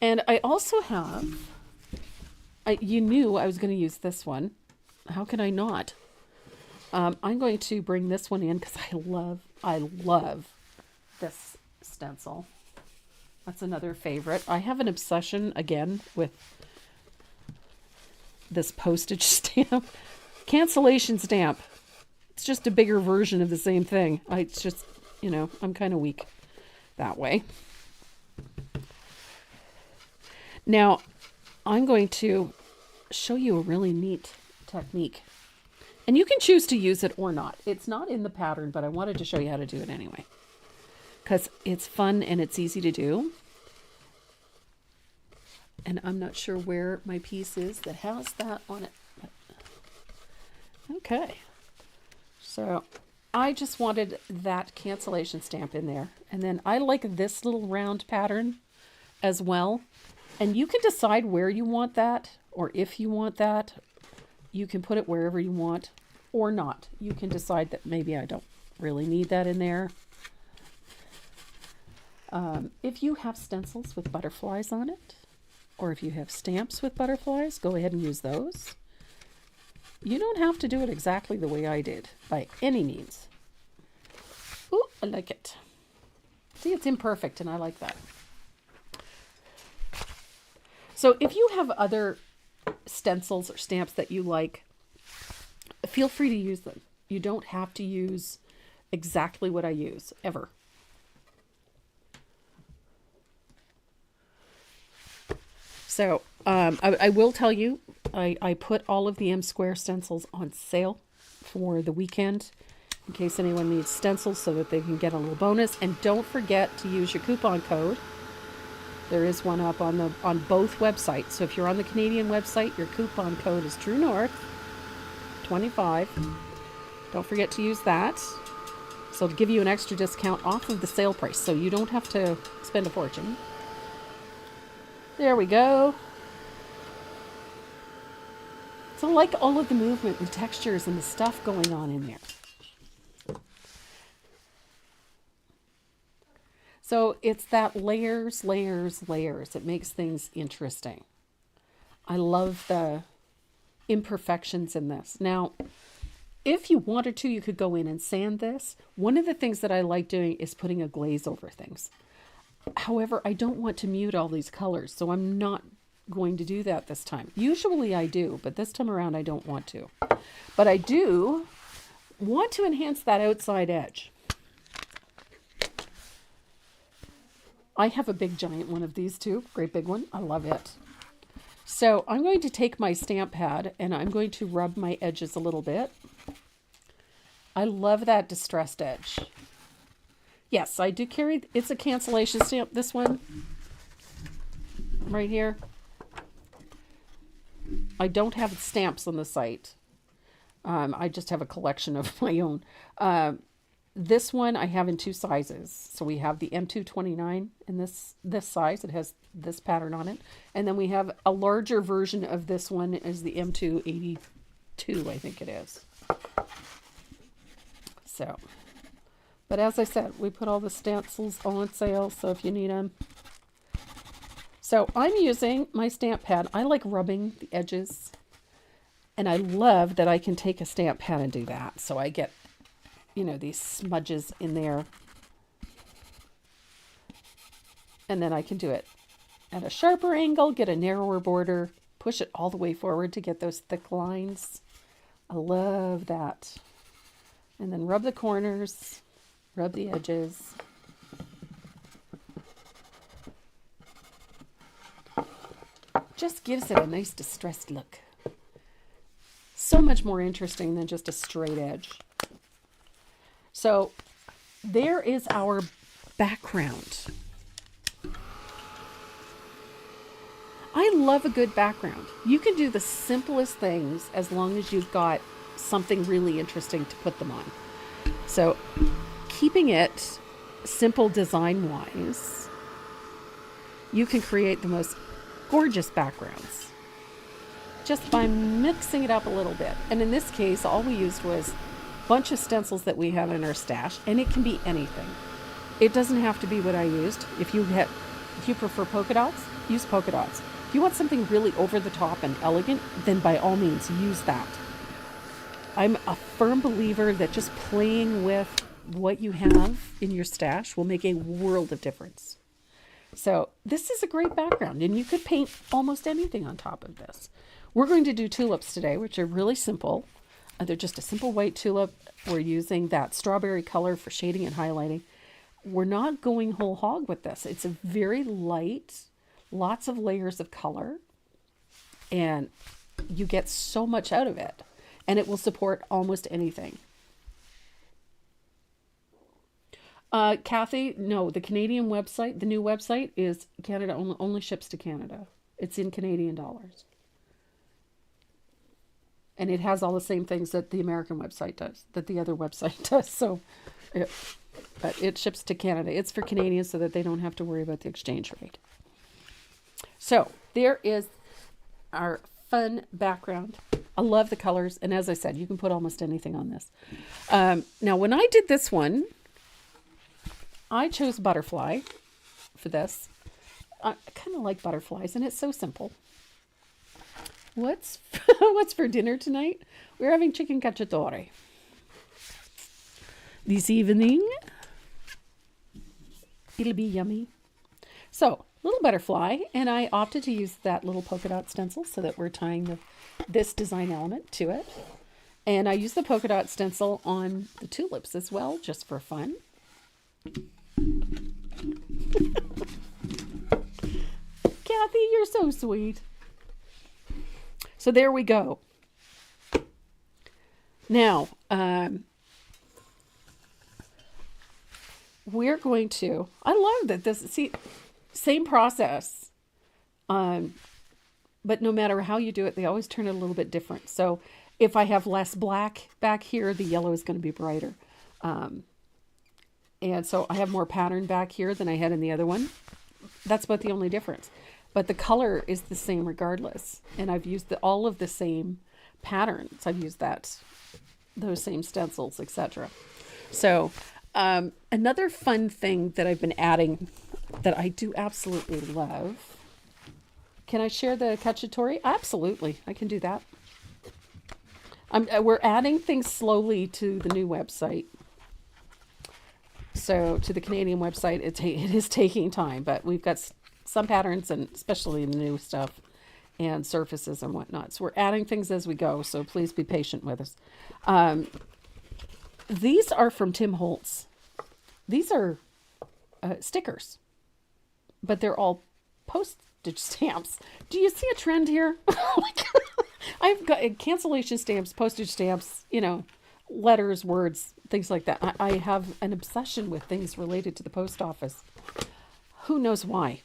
And I also have, you knew I was going to use this one. How can I not? I'm going to bring this one in because I love this stencil. That's another favorite. I have an obsession again with this postage stamp. Cancellation stamp. It's just a bigger version of the same thing. It's just, I'm kind of weak that way. Now, I'm going to show you a really neat technique. And you can choose to use it or not. It's not in the pattern, but I wanted to show you how to do it anyway. Because it's fun and it's easy to do. And I'm not sure where my piece is that has that on it. Okay. So I just wanted that cancellation stamp in there. And then I like this little round pattern as well. And you can decide where you want that, or if you want that. You can put it wherever you want or not. You can decide that maybe I don't really need that in there. If you have stencils with butterflies on it, or if you have stamps with butterflies, go ahead and use those. You don't have to do it exactly the way I did, by any means. Ooh, I like it. See, it's imperfect, and I like that. So if you have other stencils or stamps that you like, feel free to use them. You don't have to use exactly what I use, ever. So I will tell you, I put all of the M Square stencils on sale for the weekend in case anyone needs stencils so that they can get a little bonus. And don't forget to use your coupon code. There is one up on both websites. So if you're on the Canadian website, your coupon code is True North 25. Don't forget to use that. So it'll give you an extra discount off of the sale price, so you don't have to spend a fortune. There we go. So I like all of the movement and textures and the stuff going on in there. So it's that layers, layers, layers. It makes things interesting. I love the imperfections in this. Now, if you wanted to, you could go in and sand this. One of the things that I like doing is putting a glaze over things. However, I don't want to mute all these colors, so I'm not going to do that this time. Usually I do, but this time around I don't want to. But I do want to enhance that outside edge. I have a big giant one of these too, great big one. I love it. So I'm going to take my stamp pad and I'm going to rub my edges a little bit. I love that distressed edge. Yes, I do carry, it's a cancellation stamp, this one, right here. I don't have stamps on the site. I just have a collection of my own. This one I have in 2 sizes. So we have the M229 in this size. It has this pattern on it. And then we have a larger version of this one is the M282, I think it is. So, but as I said, we put all the stencils on sale, so if you need them. So I'm using my stamp pad. I like rubbing the edges. And I love that I can take a stamp pad and do that. So I get, you know, these smudges in there. And then I can do it at a sharper angle, get a narrower border, push it all the way forward to get those thick lines. I love that. And then rub the corners, rub the edges. Just gives it a nice distressed look. So much more interesting than just a straight edge. So there is our background. I love a good background. You can do the simplest things as long as you've got something really interesting to put them on. So keeping it simple design-wise, you can create the most gorgeous backgrounds just by mixing it up a little bit. And in this case, all we used was a bunch of stencils that we had in our stash, and it can be anything. It doesn't have to be what I used. If you prefer polka dots, use polka dots. If you want something really over the top and elegant, then by all means use that. I'm a firm believer that just playing with what you have in your stash will make a world of difference. So this is a great background, and you could paint almost anything on top of this. We're going to do tulips today, which are really simple. They're just a simple white tulip. We're using that strawberry color for shading and highlighting. We're not going whole hog with this. It's a very light, lots of layers of color, and you get so much out of it, and it will support almost anything. Kathy, no, the Canadian website, the new website is Canada only ships to Canada. It's in Canadian dollars. And it has all the same things that the American website does, that the other website does. So, but it ships to Canada. It's for Canadians so that they don't have to worry about the exchange rate. So there is our fun background. I love the colors. And as I said, you can put almost anything on this. Now, when I did this one, I chose butterfly. for this. I kind of like butterflies, and it's so simple. What's for dinner tonight? We're having chicken cacciatore. This evening, it'll be yummy. So, little butterfly, and I opted to use that little polka dot stencil so that we're tying this design element to it. And I use the polka dot stencil on the tulips as well, just for fun. Kathy, you're so sweet. So there we go. Now, we're going to, I love that this, see, same process, but no matter how you do it, they always turn it a little bit different. So if I have less black back here, the yellow is going to be brighter. And so I have more pattern back here than I had in the other one. That's about the only difference. But the color is the same regardless. And I've used all of the same patterns. I've used those same stencils, etc. So another fun thing that I've been adding that I do absolutely love. Can I share the cacciatore? Absolutely, I can do that. We're adding things slowly to the new website. So to the Canadian website, it is taking time, but we've got some patterns, and especially the new stuff and surfaces and whatnot. So we're adding things as we go, so please be patient with us. These are from Tim Holtz. These are stickers, but they're all postage stamps. Do you see a trend here? I've got cancellation stamps, postage stamps, letters, words, things like that. I have an obsession with things related to the post office. Who knows why?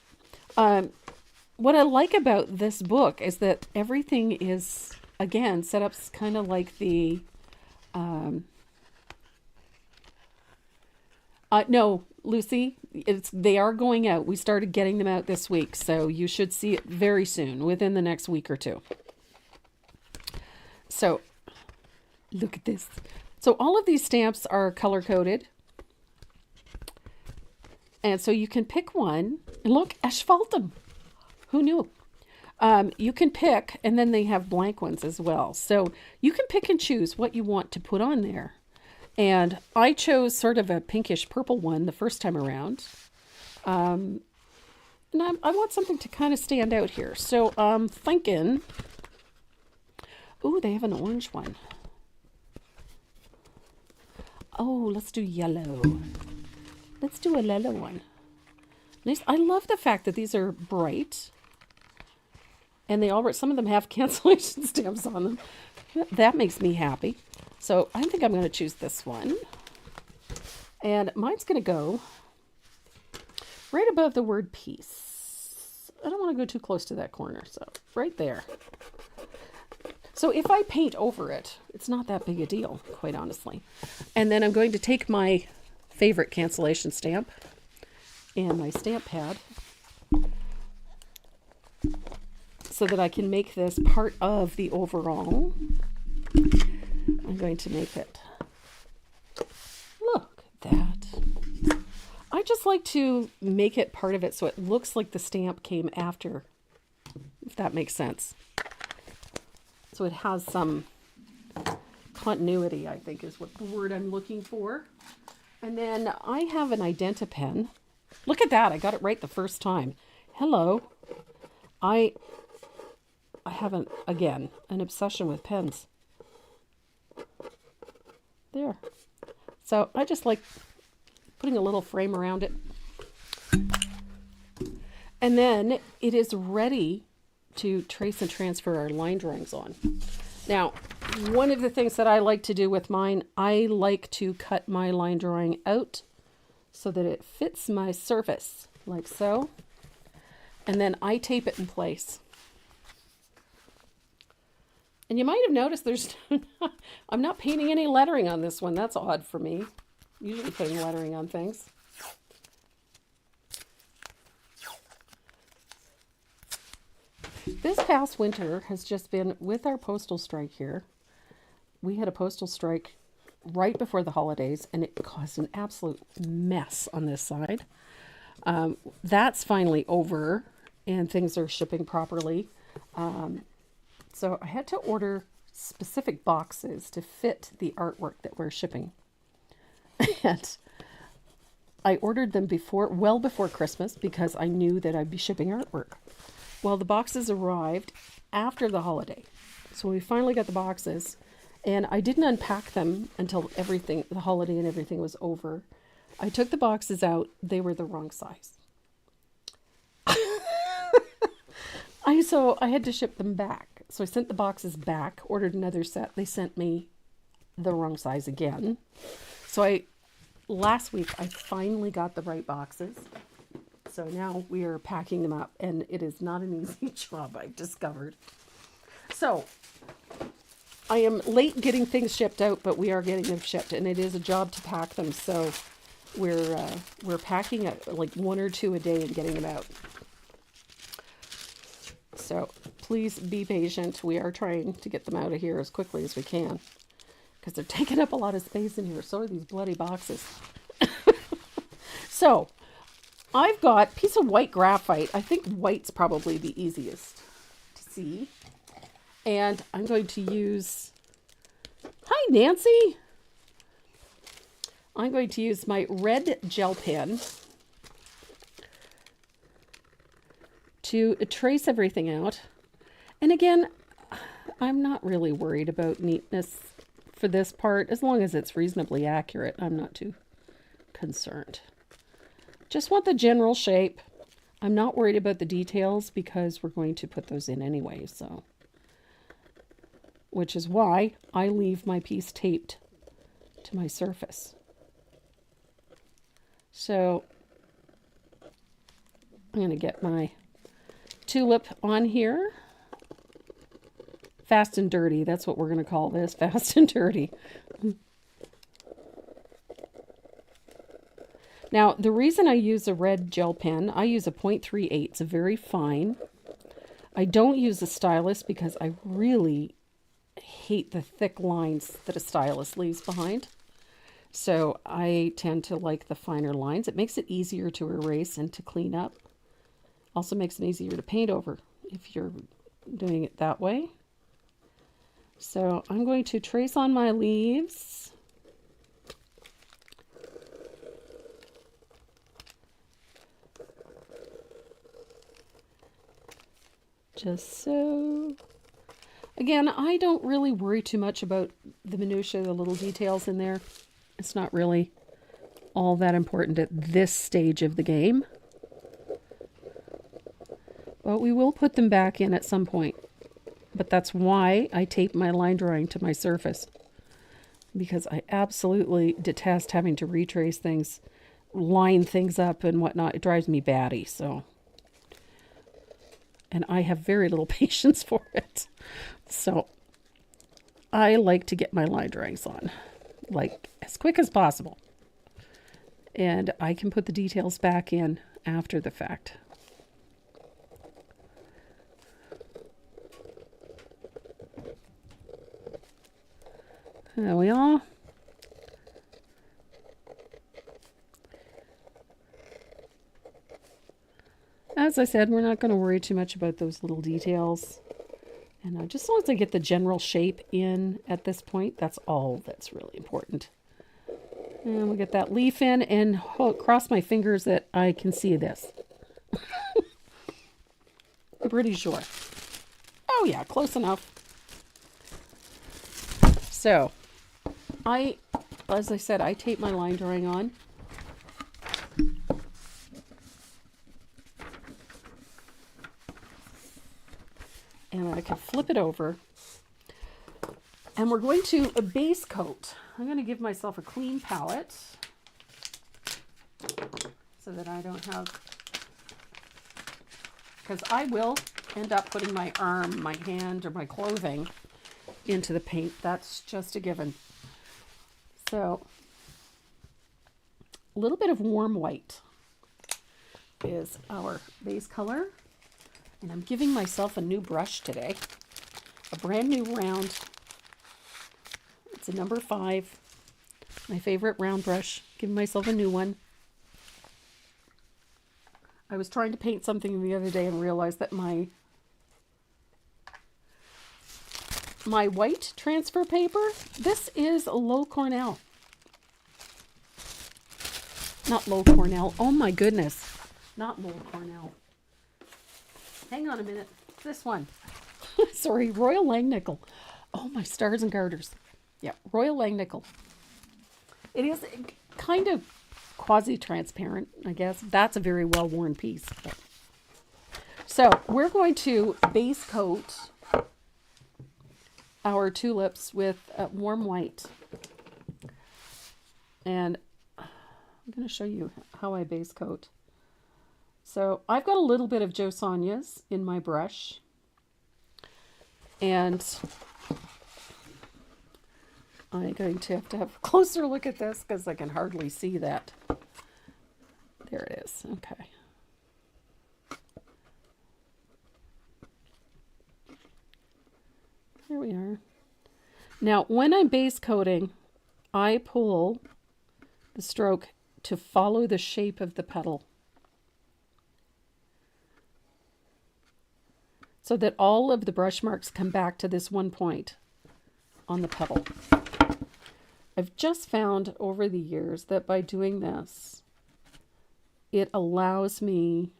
What I like about this book is that everything is, again, set up kind of like the... no, Lucy, they are going out. We started getting them out this week, so you should see it very soon, within the next week or two. So, look at this. So all of these stamps are color-coded. And so you can pick one. And look, asphaltum. Who knew? You can pick, and then they have blank ones as well. So you can pick and choose what you want to put on there. And I chose sort of a pinkish purple one the first time around. And I want something to kind of stand out here. So I'm thinking, ooh, they have an orange one. Oh, let's do yellow. Let's do a yellow one. Nice. I love the fact that these are bright. And some of them have cancellation stamps on them. That makes me happy. So I think I'm going to choose this one. And mine's going to go right above the word peace. I don't want to go too close to that corner. So right there. So if I paint over it, it's not that big a deal, quite honestly. And then I'm going to take my favorite cancellation stamp and my stamp pad so that I can make this part of the overall. I'm going to make it. Look at that. I just like to make it part of it so it looks like the stamp came after, if that makes sense. So it has some continuity, I think is what the word I'm looking for. And then I have an Identi-pen. Look at that. I got it right the first time. Hello. I have, an obsession with pens. There. So I just like putting a little frame around it. And then it is ready to trace and transfer our line drawings on. Now, one of the things that I like to do with mine, I like to cut my line drawing out so that it fits my surface, like so. And then I tape it in place. And you might have noticed I'm not painting any lettering on this one. That's odd for me. Usually putting lettering on things. This past winter has just been, with our postal strike here, we had a postal strike right before the holidays, and it caused an absolute mess on this side. That's finally over and things are shipping properly. So I had to order specific boxes to fit the artwork that we're shipping. And I ordered them well before Christmas because I knew that I'd be shipping artwork. Well, the boxes arrived after the holiday. So we finally got the boxes and I didn't unpack them until the holiday and everything was over. I took the boxes out. They were the wrong size. So I had to ship them back. So I sent the boxes back, ordered another set. They sent me the wrong size again. So last week I finally got the right boxes. So now we are packing them up and it is not an easy job, I've discovered. So I am late getting things shipped out, but we are getting them shipped and it is a job to pack them. So we're packing like 1 or 2 a day and getting them out. So please be patient. We are trying to get them out of here as quickly as we can because they're taking up a lot of space in here. So are these bloody boxes. So I've got a piece of white graphite. I think white's probably the easiest to see. And I'm going to use, hi Nancy. I'm going to use my red gel pen to trace everything out. And again, I'm not really worried about neatness for this part. As long as it's reasonably accurate, I'm not too concerned. Just want the general shape. I'm not worried about the details because we're going to put those in anyway, so. Which is why I leave my piece taped to my surface. So I'm going to get my tulip on here. Fast and dirty. That's what we're going to call this. Fast and dirty. Now, the reason I use a red gel pen, I use a 0.38. It's a very fine. I don't use a stylus because I really hate the thick lines that a stylus leaves behind. So I tend to like the finer lines. It makes it easier to erase and to clean up. Also makes it easier to paint over if you're doing it that way. So I'm going to trace on my leaves. Just so. Again, I don't really worry too much about the minutiae, the little details in there. It's not really all that important at this stage of the game. But we will put them back in at some point. But that's why I tape my line drawing to my surface. Because I absolutely detest having to retrace things, line things up and whatnot. It drives me batty, so. And I have very little patience for it. So I like to get my line drawings on, like as quick as possible. And I can put the details back in after the fact. There we are. As I said, we're not going to worry too much about those little details. And just as long as I get the general shape in at this point, that's all that's really important. And we'll get that leaf in and cross my fingers that I can see this. I'm pretty sure. Oh yeah, close enough. So, as I said, I tape my line drawing on. And I can flip it over. And we're going to a base coat. I'm going to give myself a clean palette so that I don't have, because I will end up putting my arm, my hand, or my clothing into the paint. That's just a given. So a little bit of warm white is our base color. And I'm giving myself a new brush today, a brand new round. It's a number 5, my favorite round brush. Giving myself a new one. I was trying to paint something the other day and realized that my white transfer paper, this is low Cornell. Not low Cornell. Oh my goodness. Not low Cornell. Hang on a minute. This one. Sorry, Royal Langnickel. Oh, my stars and garters. Yeah, Royal Langnickel. It is kind of quasi-transparent, I guess. That's a very well-worn piece. So we're going to base coat our tulips with warm white. And I'm going to show you how I base coat. So I've got a little bit of Jo Sonja's in my brush. And I'm going to have a closer look at this because I can hardly see that. There it is. Okay. There we are. Now, when I'm base coating, I pull the stroke to follow the shape of the petal, so that all of the brush marks come back to this one point on the petal. I've just found over the years that by doing this, it allows me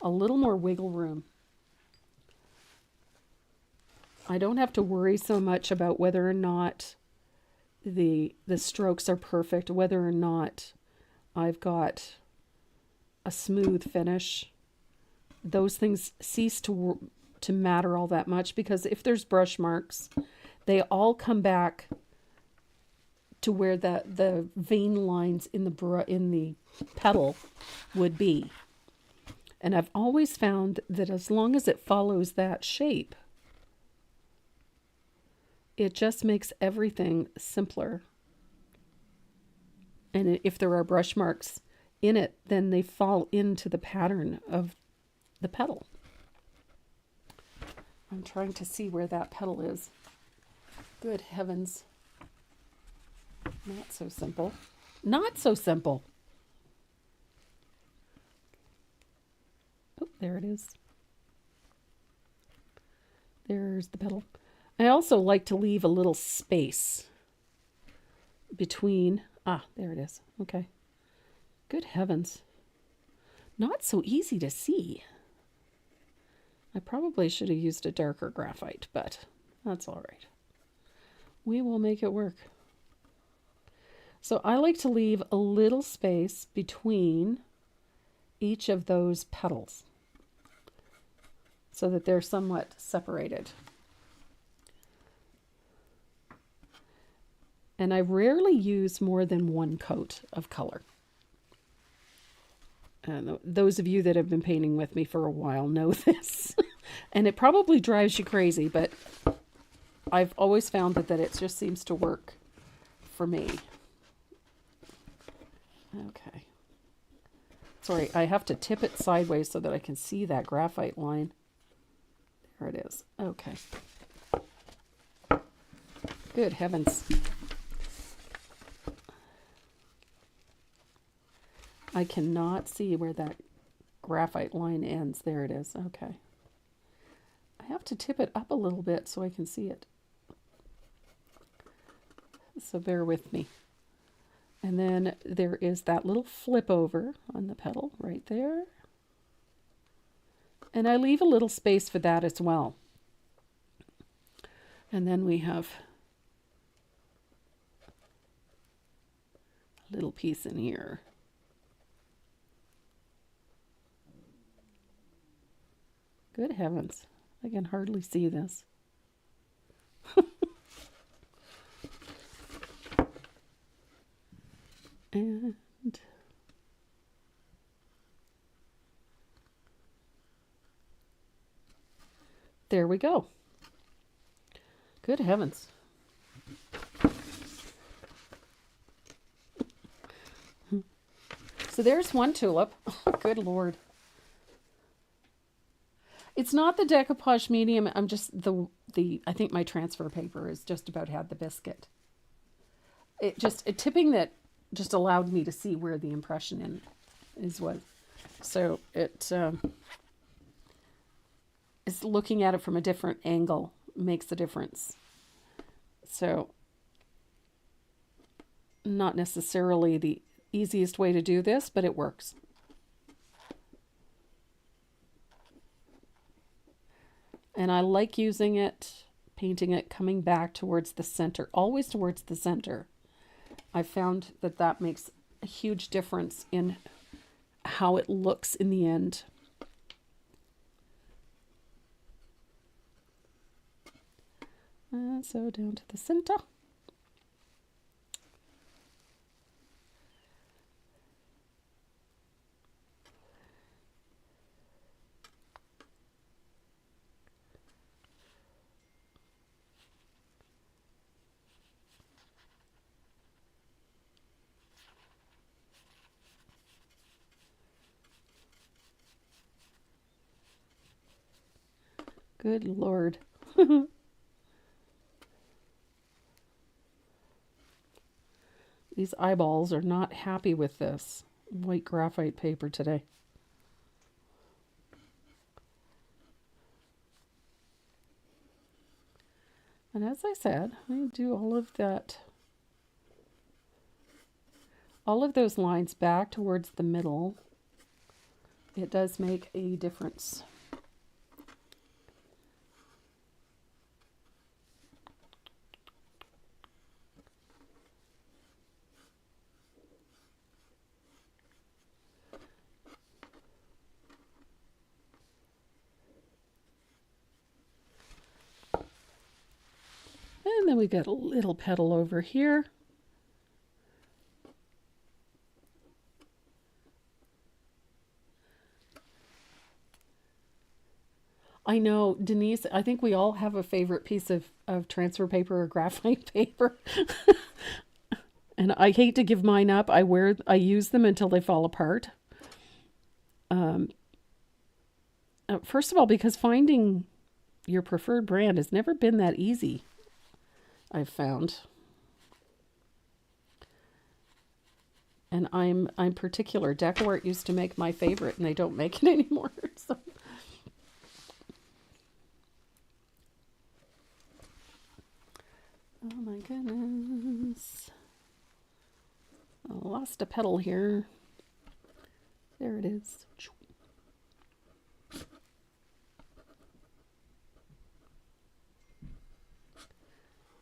a little more wiggle room. I don't have to worry so much about whether or not the strokes are perfect, whether or not I've got a smooth finish. Those things cease to matter all that much, because if there's brush marks, they all come back to where the vein lines in the petal would be. And I've always found that as long as it follows that shape, it just makes everything simpler. And if there are brush marks in it, then they fall into the pattern of the petal. I'm trying to see where that petal is. Good heavens. Not so simple. Not so simple. Oh, there it is. There's the petal. I also like to leave a little space between. There it is. Okay. Good heavens. Not so easy to see. I probably should have used a darker graphite, but that's all right. We will make it work. So I like to leave a little space between each of those petals so that they're somewhat separated. And I rarely use more than one coat of color. And those of you that have been painting with me for a while know this. And it probably drives you crazy, but I've always found that it just seems to work for me. Okay. Sorry, I have to tip it sideways so that I can see that graphite line. There it is. Okay. Good heavens. I cannot see where that graphite line ends. There it is. Okay. I have to tip it up a little bit so I can see it. So bear with me. And then there is that little flip over on the petal right there. And I leave a little space for that as well. And then we have a little piece in here. Good heavens, I can hardly see this. And there we go. Good heavens. So there's one tulip. Oh, good Lord. It's not the decoupage medium. I'm just I think my transfer paper is just about had the biscuit. Tipping that just allowed me to see where the impression is what So it is looking at it from a different angle makes a difference. So not necessarily the easiest way to do this, but it works. And I like using it, painting it, coming back towards the center, always towards the center. I found that that makes a huge difference in how it looks in the end. So down to the center. Good Lord. These eyeballs are not happy with this white graphite paper today. And as I said, I do all of that, all of those lines back towards the middle. It does make a difference. And then we got a little petal over here. I know, Denise, I think we all have a favorite piece of transfer paper or graphite paper. And I hate to give mine up. I use them until they fall apart. First of all, because finding your preferred brand has never been that easy, I've found. And I'm particular. DecoArt used to make my favorite, and they don't make it anymore. So. Oh my goodness. I lost a petal here. There it is.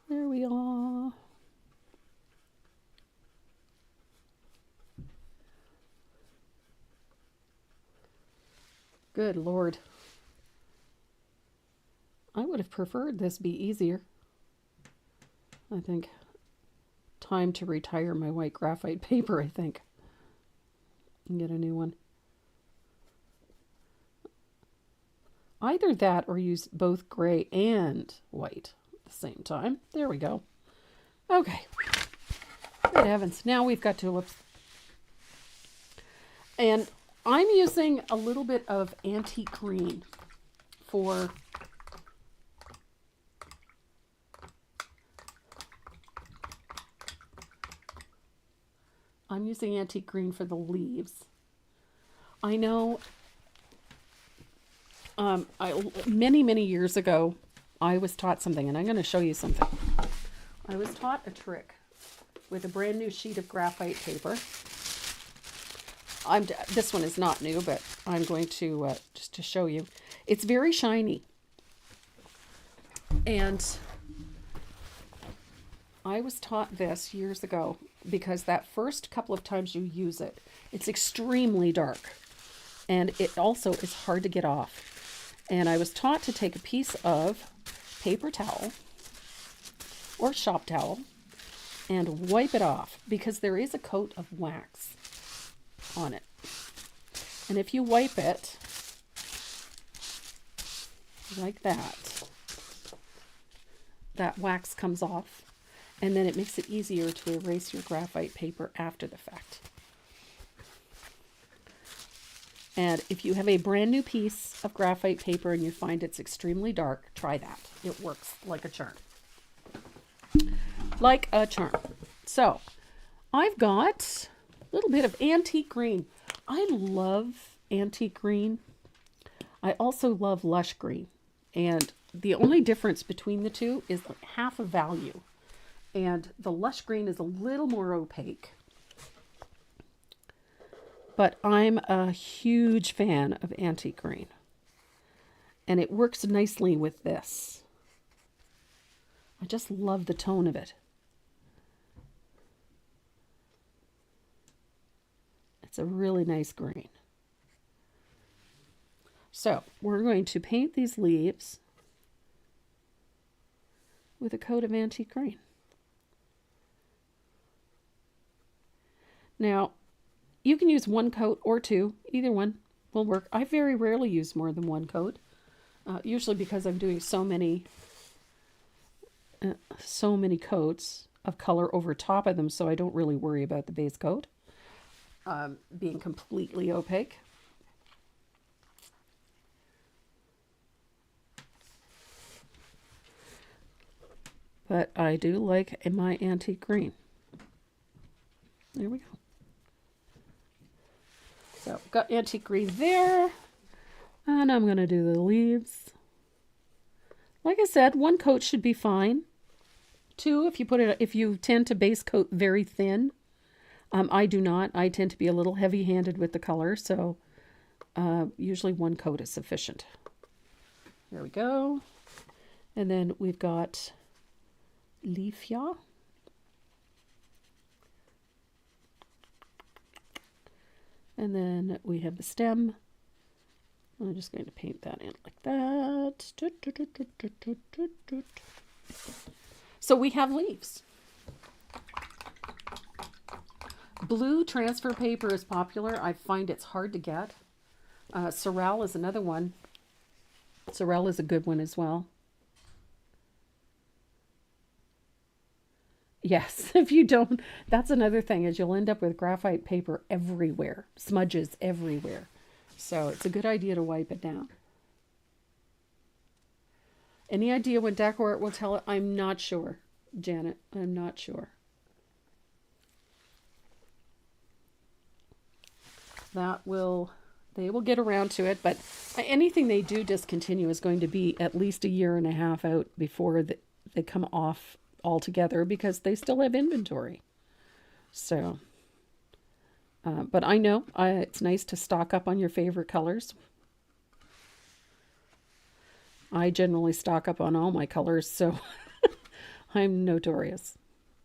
There we are. Good Lord. I would have preferred this be easier. I think time to retire my white graphite paper, I think. And get a new one. Either that or use both gray and white at the same time. There we go. Okay. Good heavens. Now we've got tulips. And I'm using a little bit of antique green for the leaves. I know many years ago, I was taught something, and I'm going to show you something. I was taught a trick with a brand new sheet of graphite paper. This one is not new, but I'm going to, just to show you. It's very shiny. And I was taught this years ago because that first couple of times you use it, it's extremely dark. And it also is hard to get off. And I was taught to take a piece of paper towel or shop towel and wipe it off because there is a coat of wax on it. And if you wipe it like that, that wax comes off, and then it makes it easier to erase your graphite paper after the fact. And if you have a brand new piece of graphite paper and you find it's extremely dark, try that. It works like a charm. Like a charm. So, I've got a little bit of antique green. I love antique green. I also love lush green. And the only difference between the two is like half a value. And the lush green is a little more opaque. But I'm a huge fan of antique green. And it works nicely with this. I just love the tone of it. It's a really nice green. So we're going to paint these leaves with a coat of antique green. Now, you can use one coat or two. Either one will work. I very rarely use more than one coat, usually because I'm doing so many coats of color over top of them, so I don't really worry about the base coat being completely opaque. But I do like my antique green. There we go. So got antique green there. And I'm going to do the leaves. Like I said, one coat should be fine. Two, if you tend to base coat very thin. I do not. I tend to be a little heavy-handed with the color, so usually one coat is sufficient. There we go. And then we've got leafia. And then we have the stem. I'm just going to paint that in like that. So we have leaves. Blue transfer paper is popular. I find it's hard to get. Sorrel is another one. Sorrel is a good one as well. Yes, if you don't, that's another thing, is you'll end up with graphite paper everywhere, smudges everywhere. So it's a good idea to wipe it down. Any idea what decor art will tell it? I'm not sure, Janet. I'm not sure. They will get around to it, but anything they do discontinue is going to be at least a year and a half out before they come off altogether, because they still have inventory. So, but I know it's nice to stock up on your favorite colors. I generally stock up on all my colors, so I'm notorious.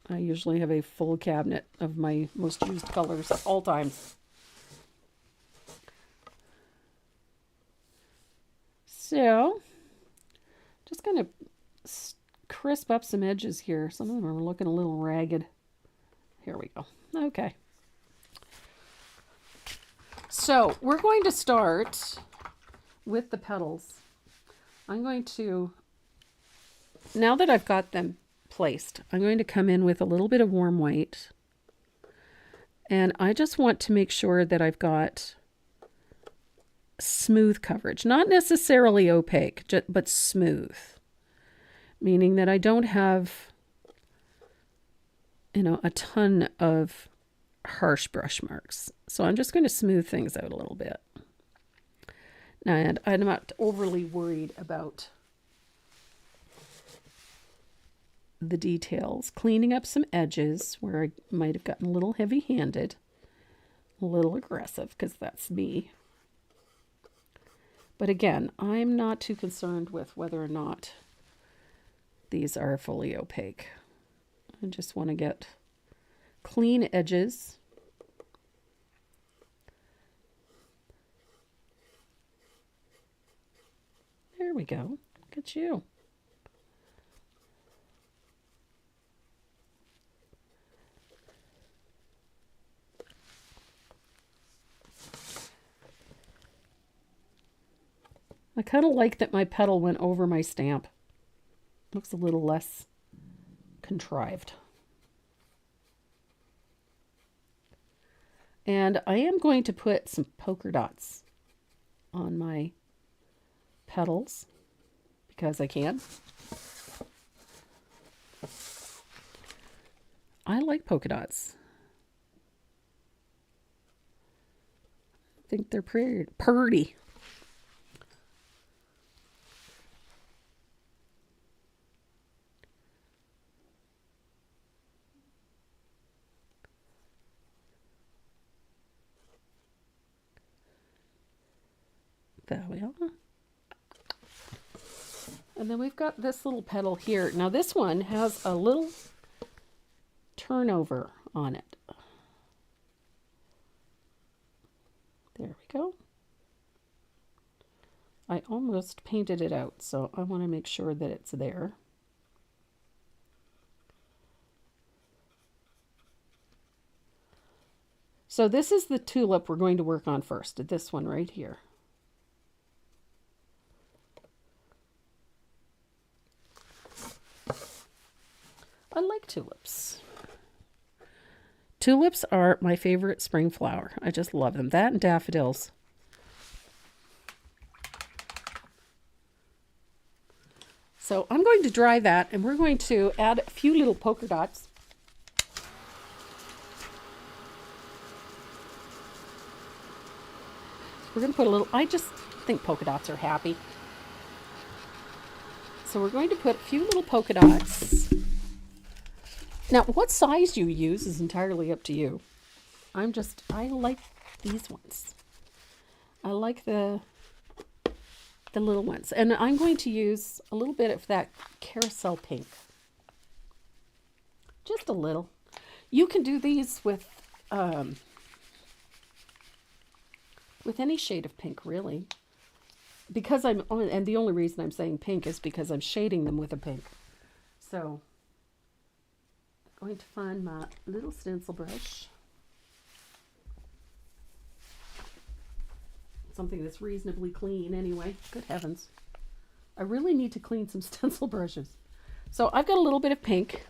I usually have a full cabinet of my most used colors at all times. So, just going to crisp up some edges here. Some of them are looking a little ragged. Here we go. Okay. So, we're going to start with the petals. I'm going to, now that I've got them placed, I'm going to come in with a little bit of warm white. And I just want to make sure that I've got smooth coverage, not necessarily opaque, but smooth, meaning that I don't have, a ton of harsh brush marks. So I'm just going to smooth things out a little bit. And I'm not overly worried about the details. Cleaning up some edges where I might have gotten a little heavy-handed, a little aggressive, because that's me. But again, I'm not too concerned with whether or not these are fully opaque. I just want to get clean edges. There we go. Look at you. I kind of like that my petal went over my stamp. Looks a little less contrived. And I am going to put some polka dots on my petals because I can. I like polka dots. I think they're pretty. There we are. And then we've got this little petal here. Now this one has a little turnover on it. There we go. I almost painted it out, so I want to make sure that it's there. So this is the tulip we're going to work on first, this one right here. I like tulips. Tulips are my favorite spring flower. I just love them. That and daffodils. So I'm going to dry that, and we're going to add a few little polka dots. We're going to put a little, I just think polka dots are happy. So we're going to put a few little polka dots. Now, what size you use is entirely up to you. I like these ones. I like the little ones. And I'm going to use a little bit of that carousel pink. Just a little. You can do these with any shade of pink, really. Because and the only reason I'm saying pink is because I'm shading them with a pink. So I'm going to find my little stencil brush. Something that's reasonably clean anyway. Good heavens. I really need to clean some stencil brushes. So I've got a little bit of pink.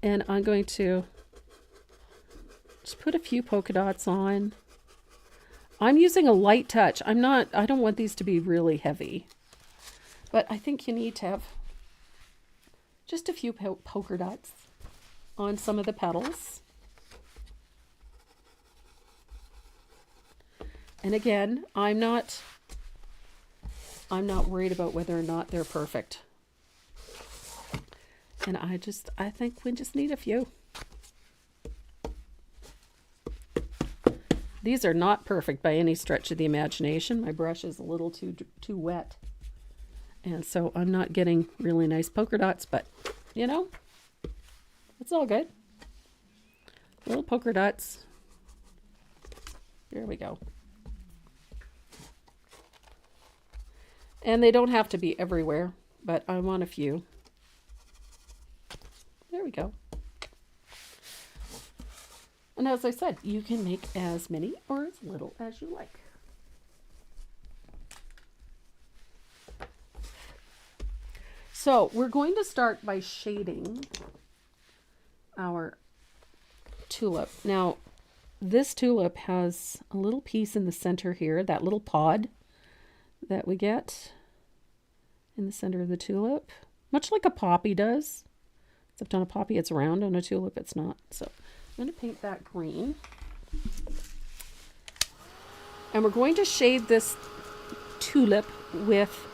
And I'm going to just put a few polka dots on. I'm using a light touch. I don't want these to be really heavy. But I think you need to have just a few polka dots on some of the petals. And again, I'm not worried about whether or not they're perfect. And I think we just need a few. These are not perfect by any stretch of the imagination. My brush is a little too wet. And so I'm not getting really nice polka dots, but you know, it's all good. Little polka dots. There we go. And they don't have to be everywhere, but I want a few. There we go. And as I said, you can make as many or as little as you like. So we're going to start by shading our tulip. Now, this tulip has a little piece in the center here, that little pod that we get in the center of the tulip, much like a poppy does. Except on a poppy it's round, on a tulip it's not. So I'm going to paint that green. And we're going to shade this tulip with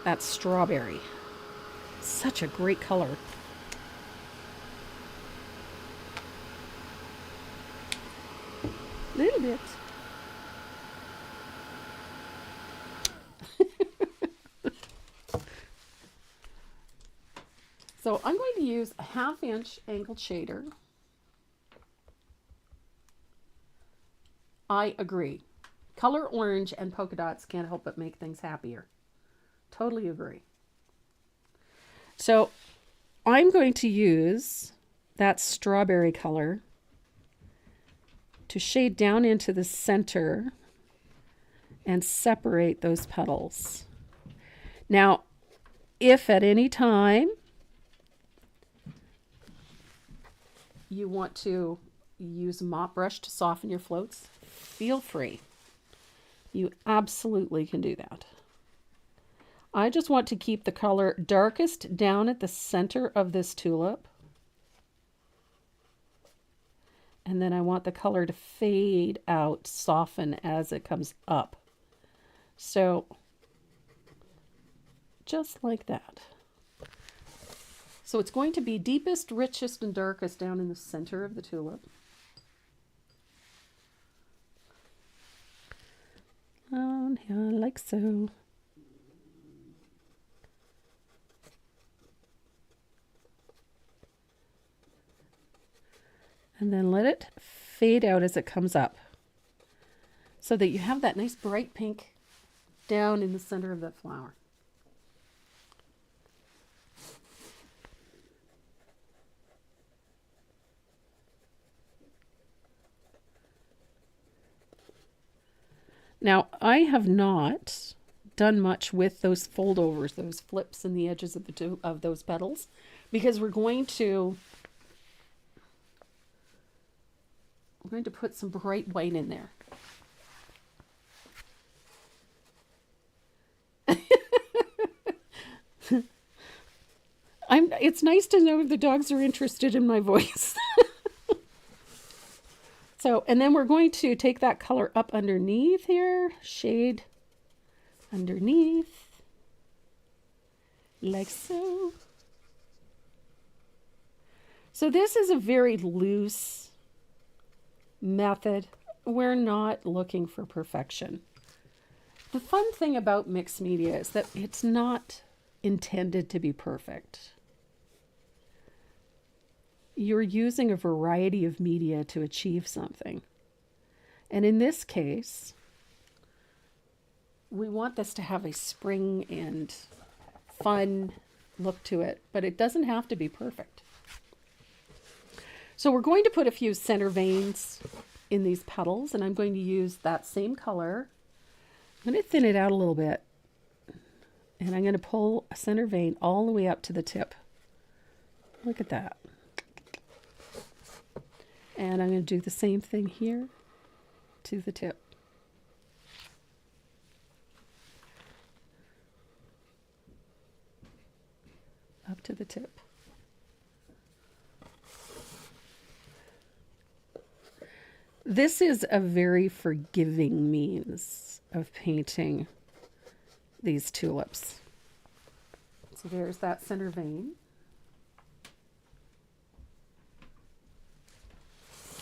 that strawberry. Such a great color. A little bit. So I'm going to use a 1/2 inch angled shader. I agree. Color orange and polka dots can't help but make things happier. Totally agree. So I'm going to use that strawberry color to shade down into the center and separate those petals. Now, if at any time you want to use a mop brush to soften your floats, feel free. You absolutely can do that. I just want to keep the color darkest down at the center of this tulip And then I want the color to fade out, soften as it comes up. So just like that. So it's going to be deepest, richest, and darkest down in the center of the tulip. Yeah, like so. And then let it fade out as it comes up so that you have that nice bright pink down in the center of that flower. Now, I have not done much with those foldovers, those flips in the edges of those petals, because we're going to put some bright white in there. It's nice to know the dogs are interested in my voice. So, and then we're going to take that color up underneath here, shade underneath, like so. So this is a very loose method. We're not looking for perfection. The fun thing about mixed media is that it's not intended to be perfect. You're using a variety of media to achieve something. And in this case, we want this to have a spring and fun look to it, but it doesn't have to be perfect. So we're going to put a few center veins in these petals, and I'm going to use that same color. I'm going to thin it out a little bit, and I'm going to pull a center vein all the way up to the tip. Look at that. And I'm going to do the same thing here to the tip. Up to the tip. This is a very forgiving means of painting these tulips. So there's that center vein.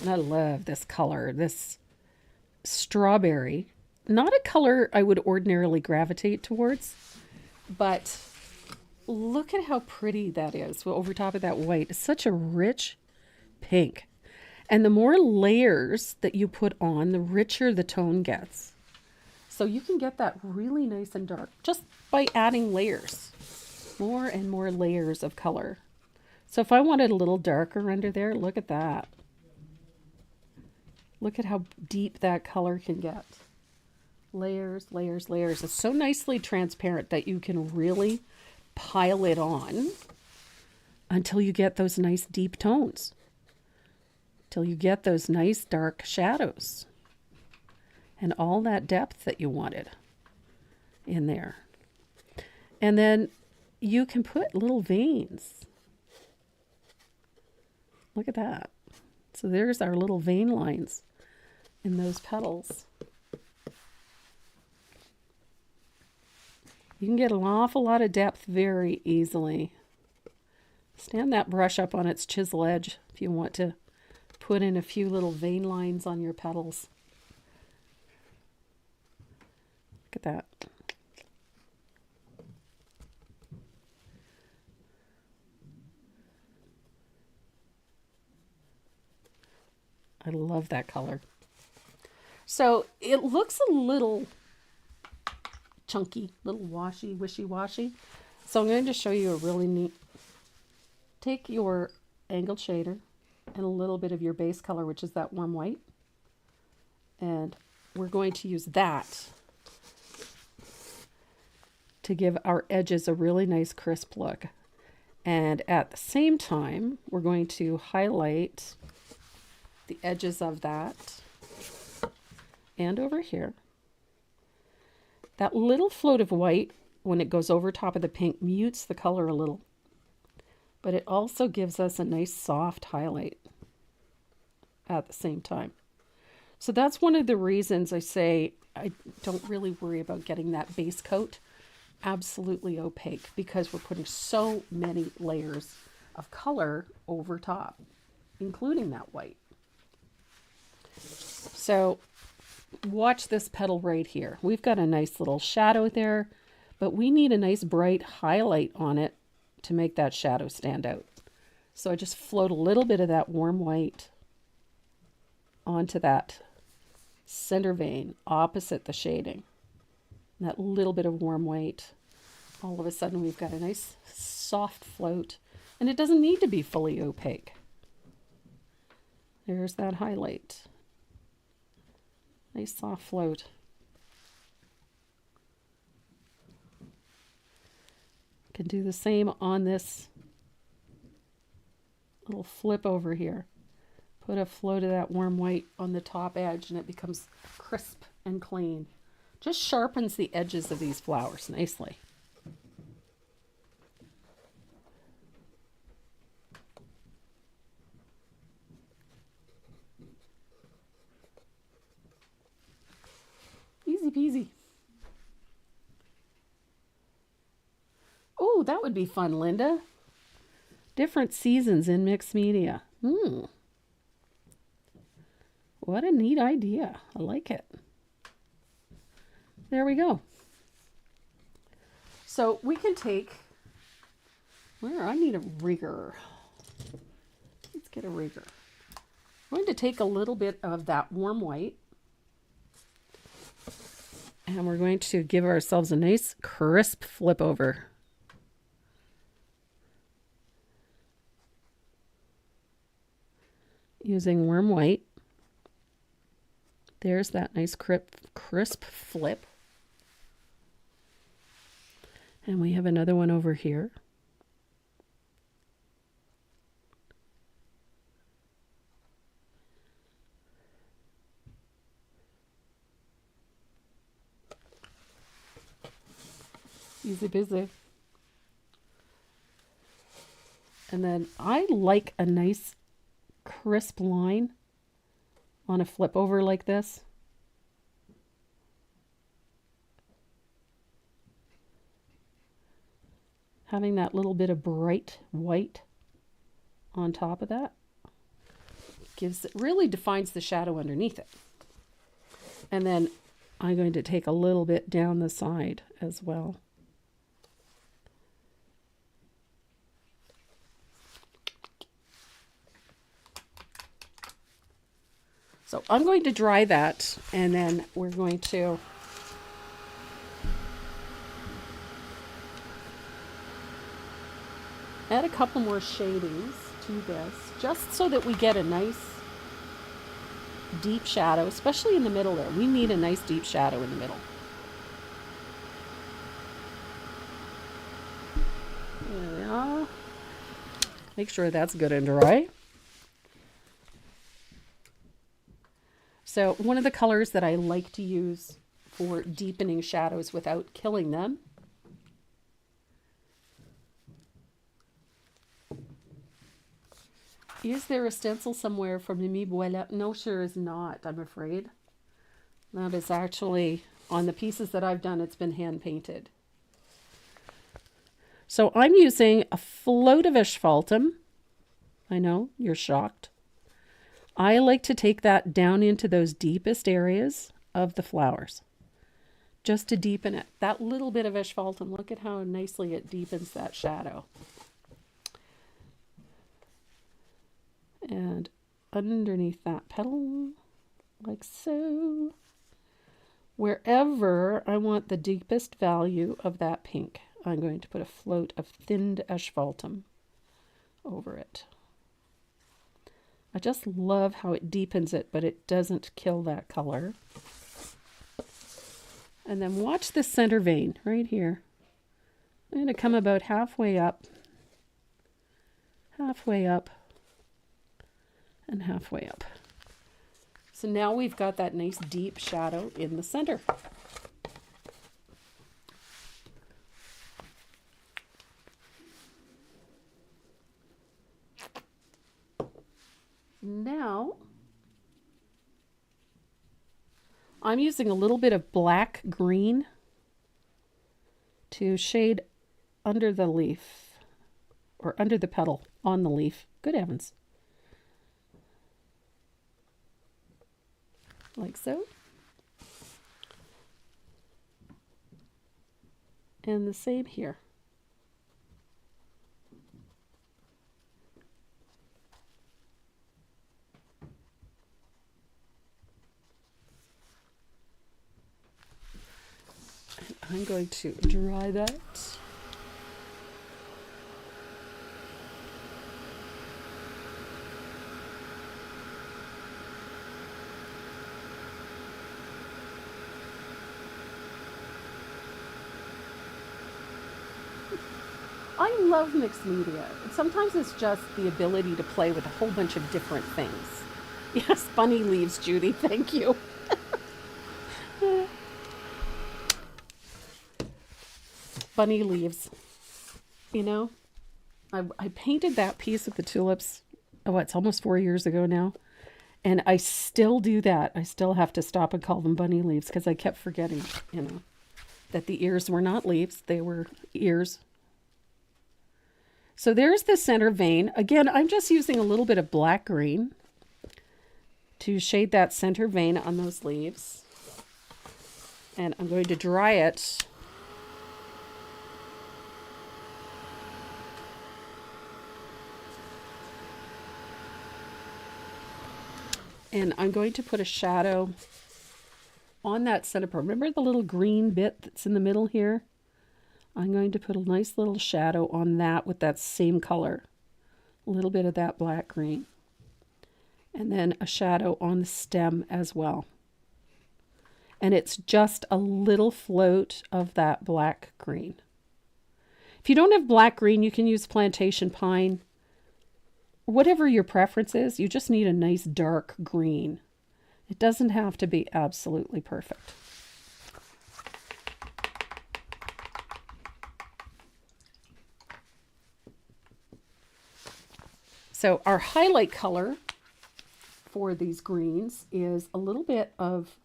And I love this color, this strawberry. Not a color I would ordinarily gravitate towards, but look at how pretty that is over top of that white. It's such a rich pink. And the more layers that you put on, the richer the tone gets. So you can get that really nice and dark just by adding layers. More and more layers of color. So if I wanted a little darker under there, look at that. Look at how deep that color can get. Layers, layers, layers. It's so nicely transparent that you can really pile it on until you get those nice deep tones. Till you get those nice dark shadows. And all that depth that you wanted in there. And then you can put little veins. Look at that. So there's our little vein lines in those petals. You can get an awful lot of depth very easily. Stand that brush up on its chisel edge if you want to put in a few little vein lines on your petals. Look at that. I love that color. So it looks a little chunky, little washy, wishy-washy. So I'm going to show you a really neat. Take your angled shader and a little bit of your base color, which is that warm white. And we're going to use that to give our edges a really nice crisp look. And at the same time, we're going to highlight the edges of that and over here. That little float of white, when it goes over top of the pink, mutes the color a little, but it also gives us a nice soft highlight. at the same time. So that's one of the reasons I say I don't really worry about getting that base coat absolutely opaque, because we're putting so many layers of color over top, including that white. So watch this petal right here. We've got a nice little shadow there, but we need a nice bright highlight on it to make that shadow stand out. So I just float a little bit of that warm white onto that center vein opposite the shading. And that little bit of warm white. All of a sudden we've got a nice soft float, and it doesn't need to be fully opaque. There's that highlight. Nice soft float. Can do the same on this little flip over here. Put a float of that warm white on the top edge and it becomes crisp and clean. Just sharpens the edges of these flowers nicely. Easy peasy. Oh, that would be fun, Linda. Different seasons in mixed media. What a neat idea. I like it. There we go. So we can take, I need a rigger. Let's get a rigger. I'm going to take a little bit of that warm white, and we're going to give ourselves a nice crisp flip over. Using warm white. There's that nice crisp flip. And we have another one over here. Easy busy. And then I like a nice crisp line on a flip over like this. Having that little bit of bright white on top of that really defines the shadow underneath it. And then I'm going to take a little bit down the side as well. So I'm going to dry that, and then we're going to add a couple more shadings to this, just so that we get a nice deep shadow, especially in the middle there. We need a nice deep shadow in the middle. There we are. Make sure that's good and dry. So one of the colors that I like to use for deepening shadows without killing them is there a stencil somewhere from Mi Buela? No, sure is not, I'm afraid. That is actually, on the pieces that I've done, it's been hand painted. So I'm using a float of asphaltum. I know, you're shocked. I like to take that down into those deepest areas of the flowers, just to deepen it. That little bit of asphaltum, look at how nicely it deepens that shadow. And underneath that petal, like so. Wherever I want the deepest value of that pink, I'm going to put a float of thinned asphaltum over it. I just love how it deepens it, but it doesn't kill that color. And then watch this center vein right here. I'm going to come about halfway up, and halfway up. So now we've got that nice deep shadow in the center. Now I'm using a little bit of black green to shade under the leaf, or under the petal on the leaf. Good heavens. Like so. And the same here. I'm going to dry that. I love mixed media. Sometimes it's just the ability to play with a whole bunch of different things. Yes, bunny leaves, Judy. Thank you. Bunny leaves. You know, I painted that piece of the tulips, oh, it's almost 4 years ago now. And I still do that. I still have to stop and call them bunny leaves because I kept forgetting, you know, that the ears were not leaves. They were ears. So there's the center vein. Again, I'm just using a little bit of black green to shade that center vein on those leaves. And I'm going to dry it. And I'm going to put a shadow on that center part. Remember the little green bit that's in the middle here? I'm going to put a nice little shadow on that with that same color. A little bit of that black green. And then a shadow on the stem as well. And it's just a little float of that black green. If you don't have black green, you can use plantation pine. Whatever your preference is, you just need a nice dark green. It doesn't have to be absolutely perfect. So our highlight color for these greens is a little bit of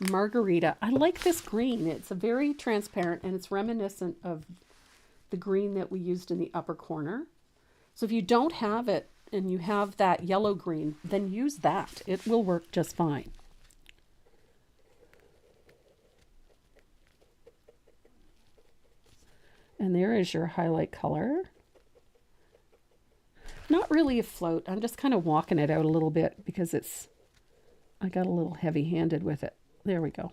margarita. I like this green. It's a very transparent and it's reminiscent of the green that we used in the upper corner. So if you don't have it and you have that yellow green, then use that. It will work just fine. And there is your highlight color. Not really a float. I'm just kind of walking it out a little bit because I got a little heavy-handed with it. There we go.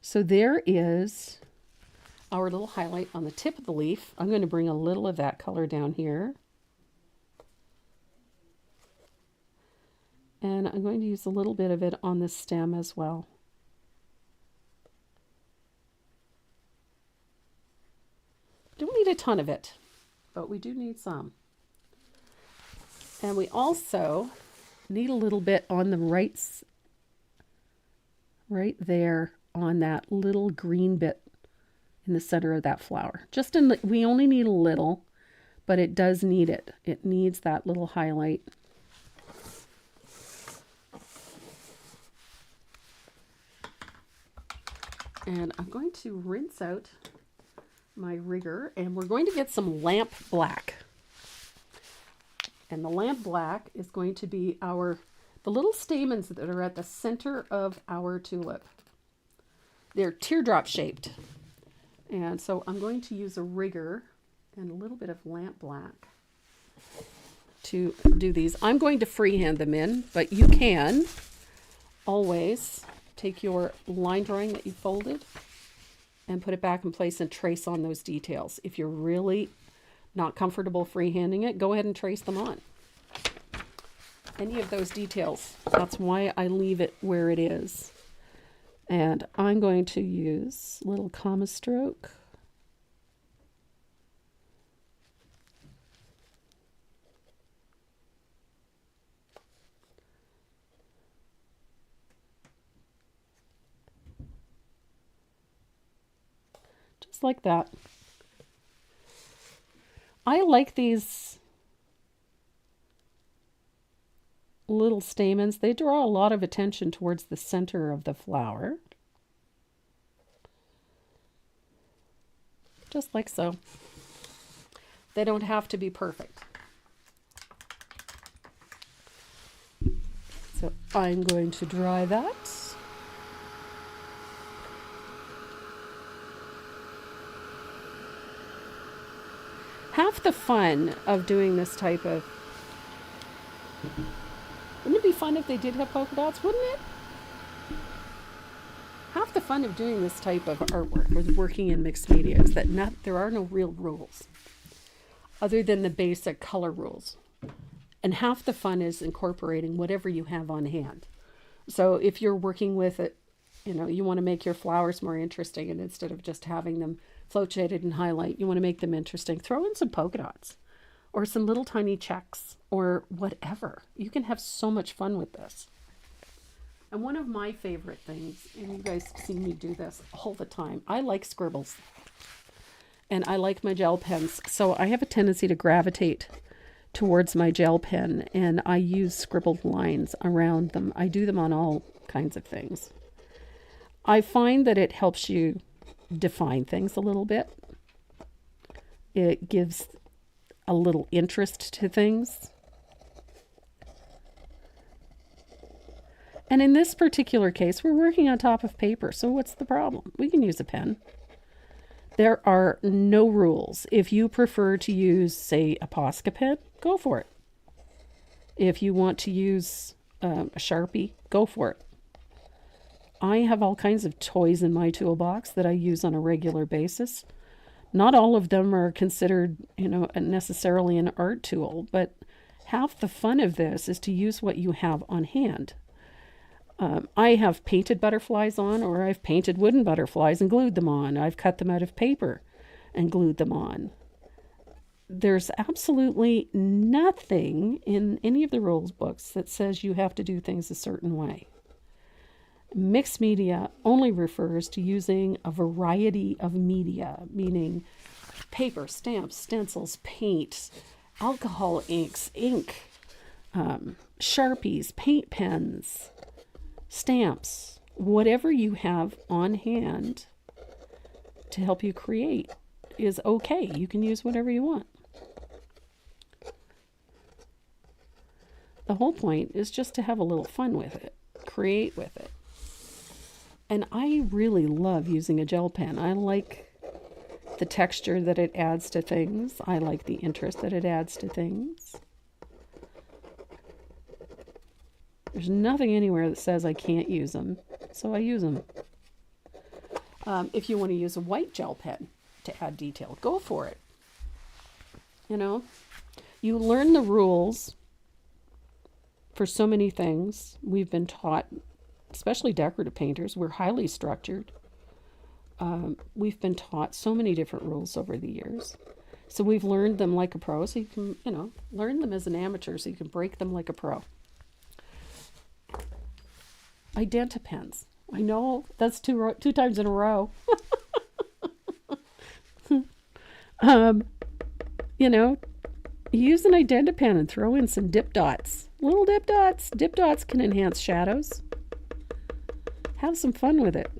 So there is our little highlight on the tip of the leaf. I'm going to bring a little of that color down here. And I'm going to use a little bit of it on the stem as well. Don't need a ton of it, but we do need some. And we also need a little bit on the right there on that little green bit in the center of that flower. We only need a little, but it does need it. It needs that little highlight. And I'm going to rinse out my rigger and we're going to get some lamp black. And the lamp black is going to be the little stamens that are at the center of our tulip. They're teardrop shaped. And so I'm going to use a rigger and a little bit of lamp black to do these. I'm going to freehand them in, but you can always take your line drawing that you folded and put it back in place and trace on those details. If you're really not comfortable freehanding it, go ahead and trace them on. Any of those details. That's why I leave it where it is. And I'm going to use a little comma stroke. Just like that. I like these little stamens. They draw a lot of attention towards the center of the flower. Just like so. They don't have to be perfect. So I'm going to dry that. Half the fun of doing this type of... Wouldn't it be fun if they did have polka dots, wouldn't it? Half the fun of doing this type of artwork or working in mixed media is that there are no real rules other than the basic color rules. And half the fun is incorporating whatever you have on hand. So if you're working with it, you want to make your flowers more interesting, and instead of just having them float shaded and highlight, you want to make them interesting. Throw in some polka dots or some little tiny checks or whatever. You can have so much fun with this. And one of my favorite things, and you guys see me do this all the time, I like scribbles. And I like my gel pens. So I have a tendency to gravitate towards my gel pen, and I use scribbled lines around them. I do them on all kinds of things. I find that it helps you define things a little bit. It gives a little interest to things. And in this particular case, we're working on top of paper, so what's the problem? We can use a pen. There are no rules. If you prefer to use, say, a Posca pen, go for it. If you want to use a Sharpie, go for it. I have all kinds of toys in my toolbox that I use on a regular basis. Not all of them are considered, necessarily an art tool, but half the fun of this is to use what you have on hand. I have painted butterflies on, or I've painted wooden butterflies and glued them on. I've cut them out of paper and glued them on. There's absolutely nothing in any of the rules books that says you have to do things a certain way. Mixed media only refers to using a variety of media, meaning paper, stamps, stencils, paint, alcohol inks, ink, Sharpies, paint pens, stamps, whatever you have on hand to help you create is okay. You can use whatever you want. The whole point is just to have a little fun with it, create with it. And I really love using a gel pen. I like the texture that it adds to things. I like the interest that it adds to things. There's nothing anywhere that says I can't use them, so I use them. If you want to use a white gel pen to add detail, go for it. You learn the rules for so many things. We've been taught, especially decorative painters, we're highly structured. We've been taught so many different rules over the years. So we've learned them like a pro, so you can, learn them as an amateur so you can break them like a pro. Identi-pens. I know that's two times in a row. Use an Identi-pen and throw in some dip dots. Little dip dots. Dip dots can enhance shadows. Have some fun with it.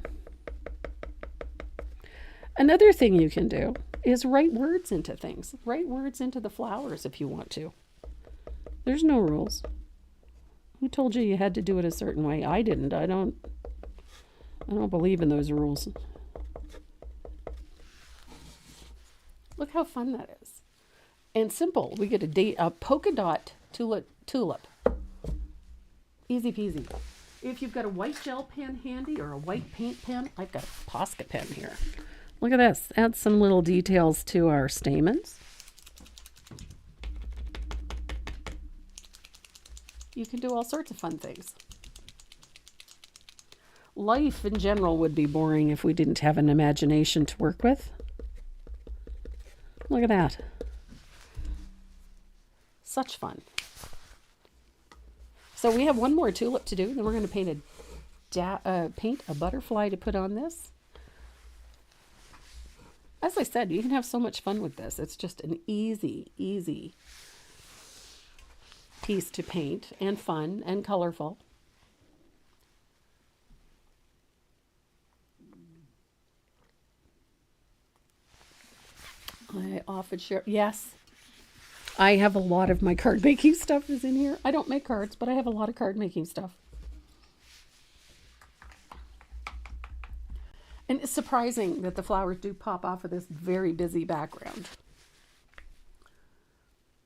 Another thing you can do is write words into things. Write words into the flowers if you want to. There's no rules. Who told you had to do it a certain way? I didn't. I don't believe in those rules. Look how fun that is. And simple. We get a polka dot tulip. Easy peasy. If you've got a white gel pen handy or a white paint pen, I've got a Posca pen here. Look at this. Add some little details to our stamens. You can do all sorts of fun things. Life in general would be boring if we didn't have an imagination to work with. Look at that. Such fun. So we have one more tulip to do, then we're going to paint a butterfly to put on this. As I said, you can have so much fun with this. It's just an easy piece to paint, and fun and colorful. I often share, yes, I have a lot of my card making stuff is in here. I don't make cards, but I have a lot of card making stuff. And it's surprising that the flowers do pop off of this very busy background.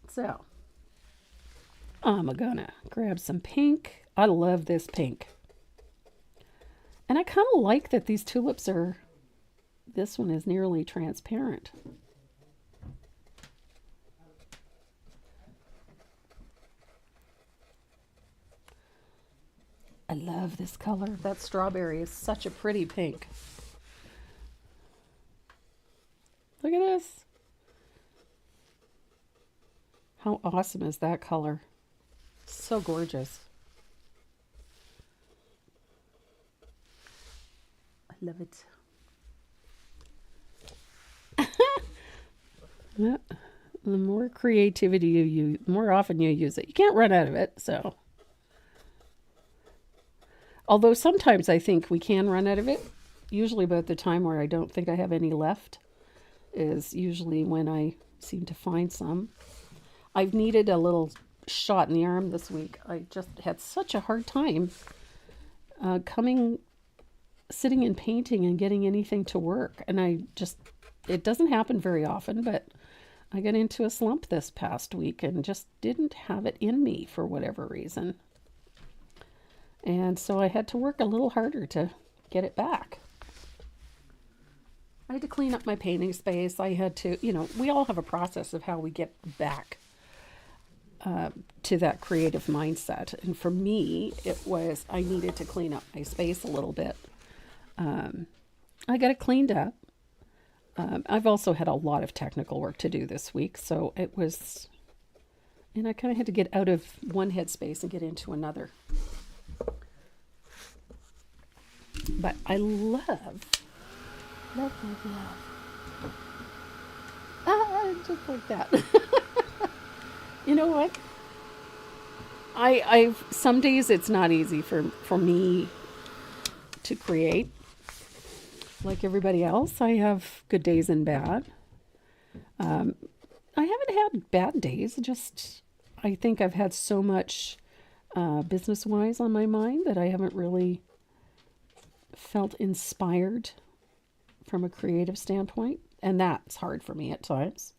So, I'm gonna grab some pink. I love this pink. And I kind of like that these tulips are, this one is nearly transparent. I love this color. That strawberry is such a pretty pink. Look at this. How awesome is that color? So gorgeous. I love it. Yeah, the more creativity you use, the more often you use it. You can't run out of it, so. Although sometimes I think we can run out of it. Usually about the time where I don't think I have any left is usually when I seem to find some. I've needed a little shot in the arm this week. I just had such a hard time sitting and painting and getting anything to work. And it doesn't happen very often, but I got into a slump this past week and just didn't have it in me for whatever reason. And so I had to work a little harder to get it back. I had to clean up my painting space. I had to, we all have a process of how we get back to that creative mindset. And for me, it was, I needed to clean up my space a little bit. I got it cleaned up. I've also had a lot of technical work to do this week. So it was, and I kind of had to get out of one headspace and get into another. But I love. Just like that. You know what? I've some days it's not easy for me to create. Like everybody else, I have good days and bad. I haven't had bad days. Just I think I've had so much business-wise on my mind that I haven't really felt inspired from a creative standpoint, and that's hard for me at times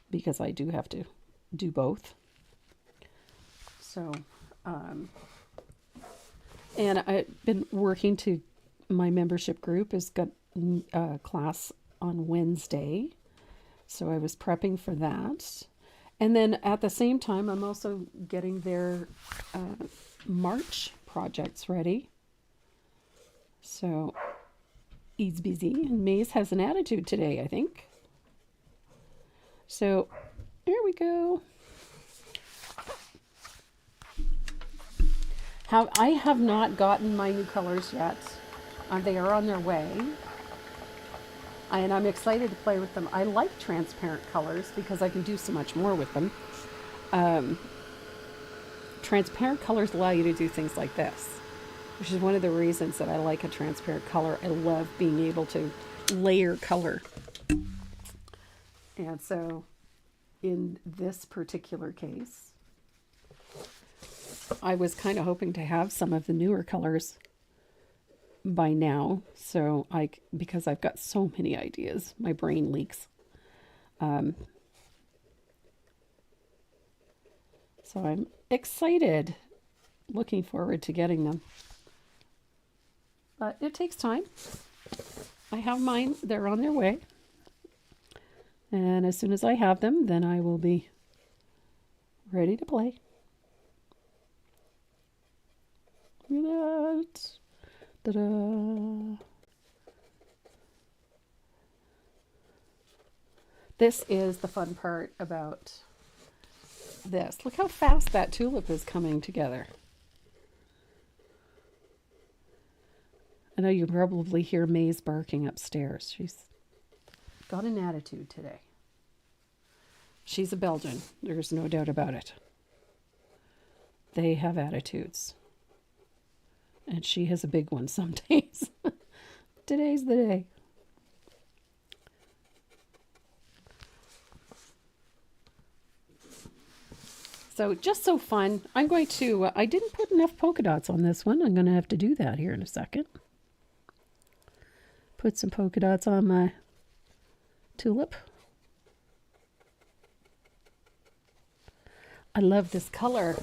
because I do have to do both. So, and I've been working to, my membership group has got a class on Wednesday, so I was prepping for that. And then at the same time, I'm also getting their March projects ready. So he's busy, and Maze has an attitude today, I think. So there we go. I have not gotten my new colors yet. They are on their way. And I'm excited to play with them. I like transparent colors because I can do so much more with them. Transparent colors allow you to do things like this, which is one of the reasons that I like a transparent color. I love being able to layer color. And so in this particular case, I was kind of hoping to have some of the newer colors by now. So because I've got so many ideas, my brain leaks. So I'm excited, looking forward to getting them. But it takes time. I have mine. They're on their way. And as soon as I have them, then I will be ready to play. Look at that. Ta-da. This is the fun part about this. Look how fast that tulip is coming together. I know you probably hear Maze barking upstairs. She's got an attitude today. She's a Belgian. There's no doubt about it. they have attitudes. And she has a big one some days. Today's the day. So just so fun. I'm going to, I didn't put enough polka dots on this one. I'm going to have to do that here in a second. Put some polka dots on my tulip. I love this color.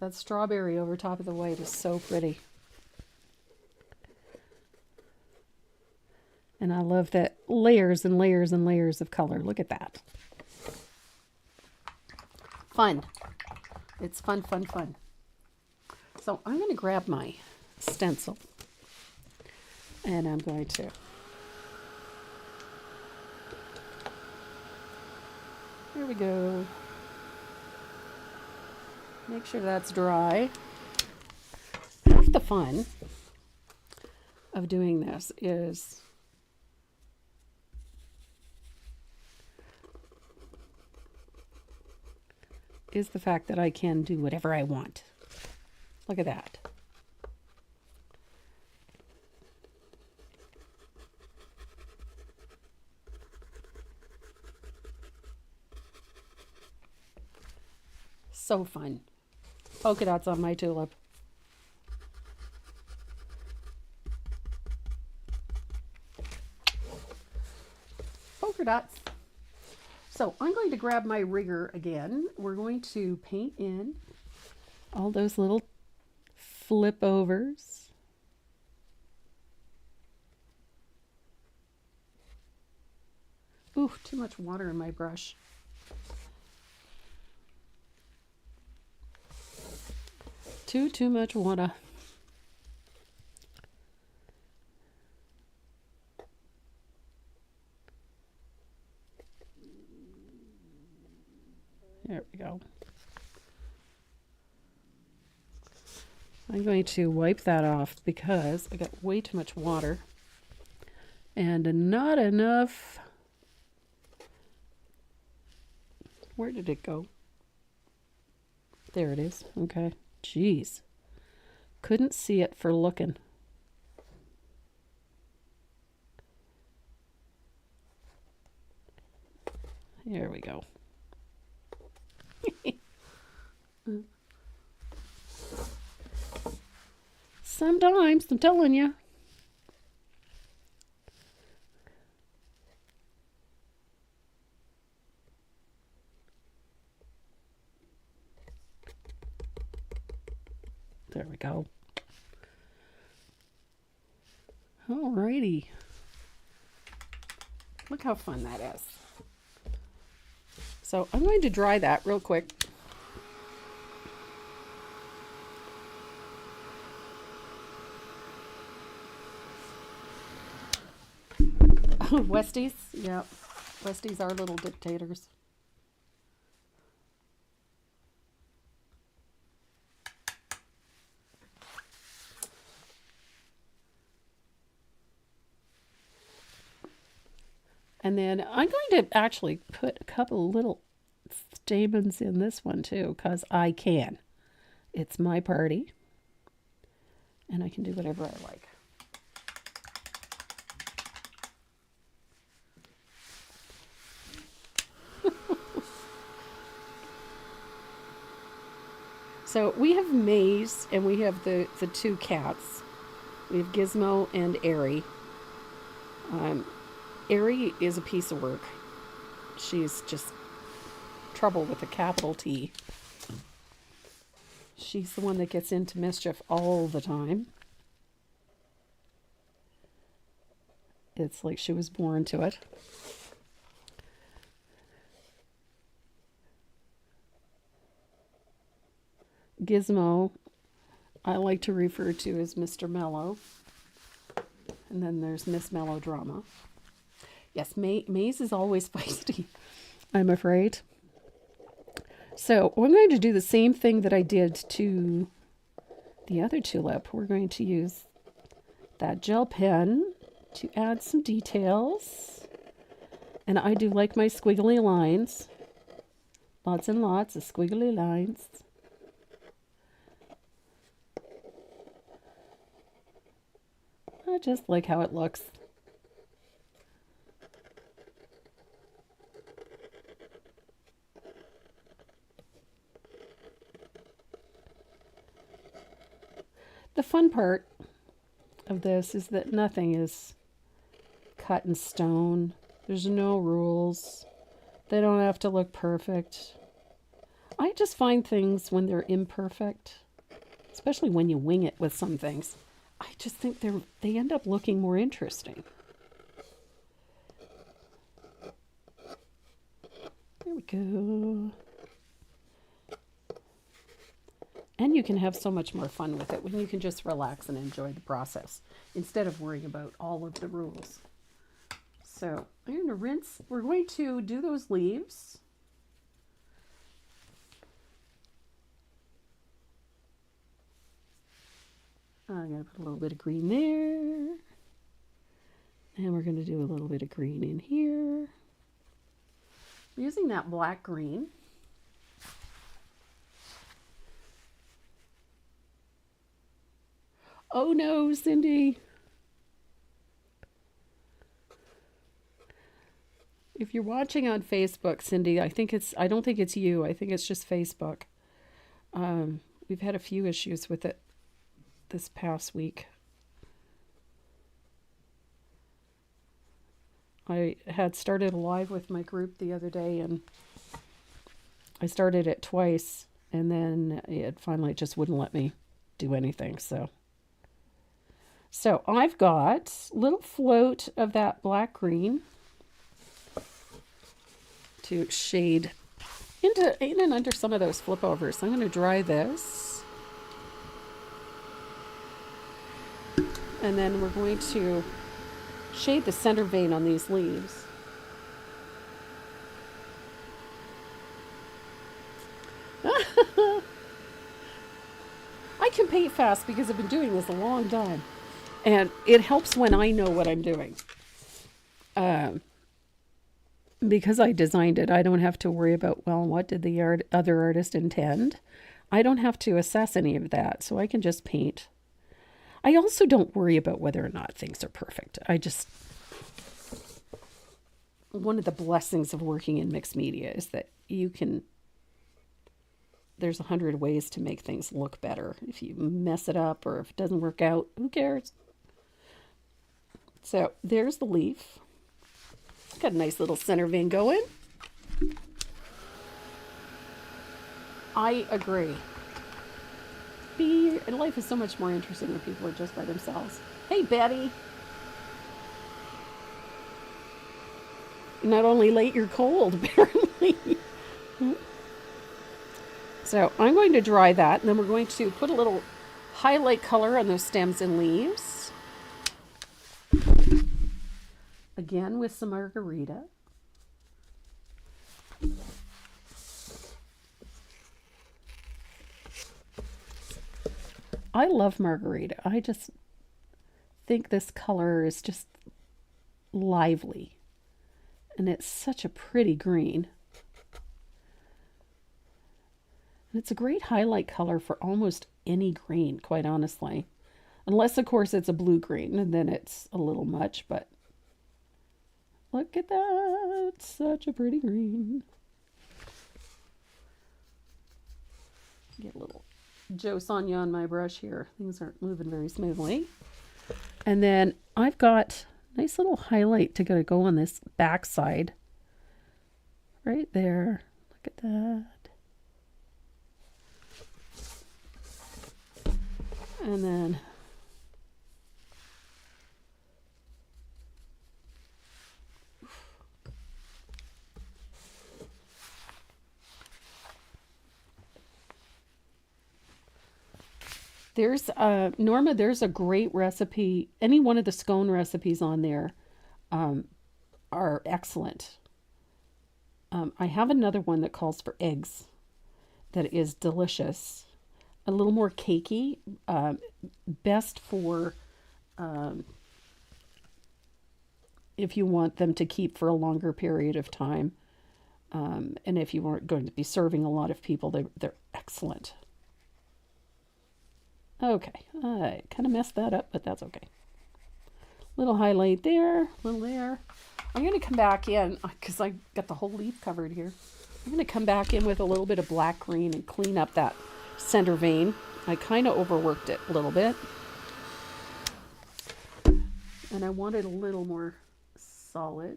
That strawberry over top of the white is so pretty. And I love that layers and layers and layers of color. Look at that. Fun. It's fun, fun, fun. So I'm going to grab my stencil. And I'm going to there we go. Make sure that's dry. Half the fun of doing this is the fact that I can do whatever I want. Look at that. So fun. Polka dots on my tulip. Polka dots. So I'm going to grab my rigger again. We're going to paint in all those little flip overs. Ooh, too much water in my brush. Too much water. There we go. I'm going to wipe that off because I got way too much water and not enough. Where did it go? There it is. Okay. Jeez. Couldn't see it for looking. There we go. Sometimes, I'm telling you. There we go. Alrighty. Look how fun that is. So I'm going to dry that real quick. Westies, yeah. Westies are little dictators. And then I'm going to actually put a couple little stamens in this one too, because I can. It's my party. And I can do whatever I like. So we have Maze and we have the two cats. We have Gizmo and Airy. Airy is a piece of work. She's just trouble with a capital T. She's the one that gets into mischief all the time. It's like she was born to it. Gizmo, I like to refer to as Mr. Mellow. And then there's Miss Melodrama. Yes, Maze is always feisty, I'm afraid. So I'm going to do the same thing that I did to the other tulip. We're going to use that gel pen to add some details. And I do like my squiggly lines. Lots and lots of squiggly lines. I just like how it looks. The fun part of this is that nothing is cut in stone. There's no rules. They don't have to look perfect. I just find things when they're imperfect, especially when you wing it with some things, I just think they end up looking more interesting. There we go. And you can have so much more fun with it when you can just relax and enjoy the process instead of worrying about all of the rules. So I'm going to rinse. We're going to do those leaves. I'm going to put a little bit of green there. And we're going to do a little bit of green in here. I'm using that black green. Oh no, Cindy. If you're watching on Facebook, Cindy, I don't think it's you. I think it's just Facebook. We've had a few issues with it this past week. I had started a live with my group the other day, and I started it twice, and then it finally just wouldn't let me do anything. So I've got a little float of that black green to shade in and under some of those flip overs. So I'm going to dry this. And then we're going to shade the center vein on these leaves. I can paint fast because I've been doing this a long time. And it helps when I know what I'm doing. Because I designed it, I don't have to worry about, well, what did the other artist intend? I don't have to assess any of that, so I can just paint. I also don't worry about whether or not things are perfect. One of the blessings of working in mixed media is that there's 100 ways to make things look better. If you mess it up or if it doesn't work out, who cares? So there's the leaf. Got a nice little center vein going. I agree. Life is so much more interesting when people are just by themselves. Hey, Betty. You're not only late, you're cold, apparently. So I'm going to dry that, and then we're going to put a little highlight color on those stems and leaves. Again with some margarita. I love margarita. I just think this color is just lively. And it's such a pretty green. And it's a great highlight color for almost any green, quite honestly. Unless, of course, it's a blue green, and then it's a little much, but look at that. Such a pretty green. Get a little Joe Sonia on my brush here. Things aren't moving very smoothly. And then I've got a nice little highlight to go on this back side. Right there. Look at that. And then there's Norma, there's a great recipe. Any one of the scone recipes on there are excellent. I have another one that calls for eggs that is delicious. A little more cakey, best for if you want them to keep for a longer period of time. And if you weren't going to be serving a lot of people, they're excellent. Okay, I kind of messed that up, but that's okay. Little highlight there, little there. I'm going to come back in because I got the whole leaf covered here. I'm going to come back in with a little bit of black green and clean up that center vein. I kind of overworked it a little bit. And I want it a little more solid.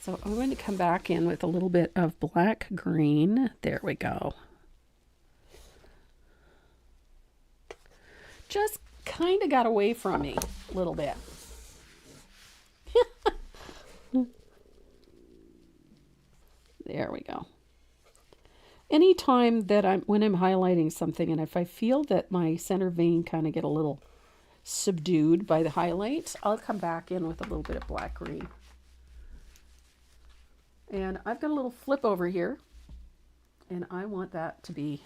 So I'm going to come back in with a little bit of black green. There we go. Just kind of got away from me a little bit. There we go. Anytime that when I'm highlighting something, and if I feel that my center vein kind of get a little subdued by the highlight, I'll come back in with a little bit of black green. And I've got a little flip over here, and I want that to be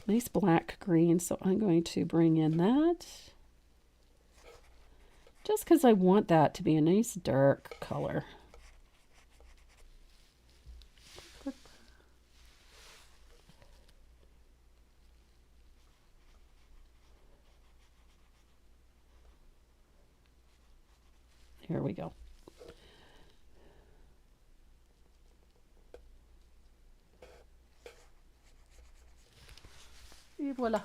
nice black green, so I'm going to bring in that. Just because I want that to be a nice dark color. Here we go. Et voila.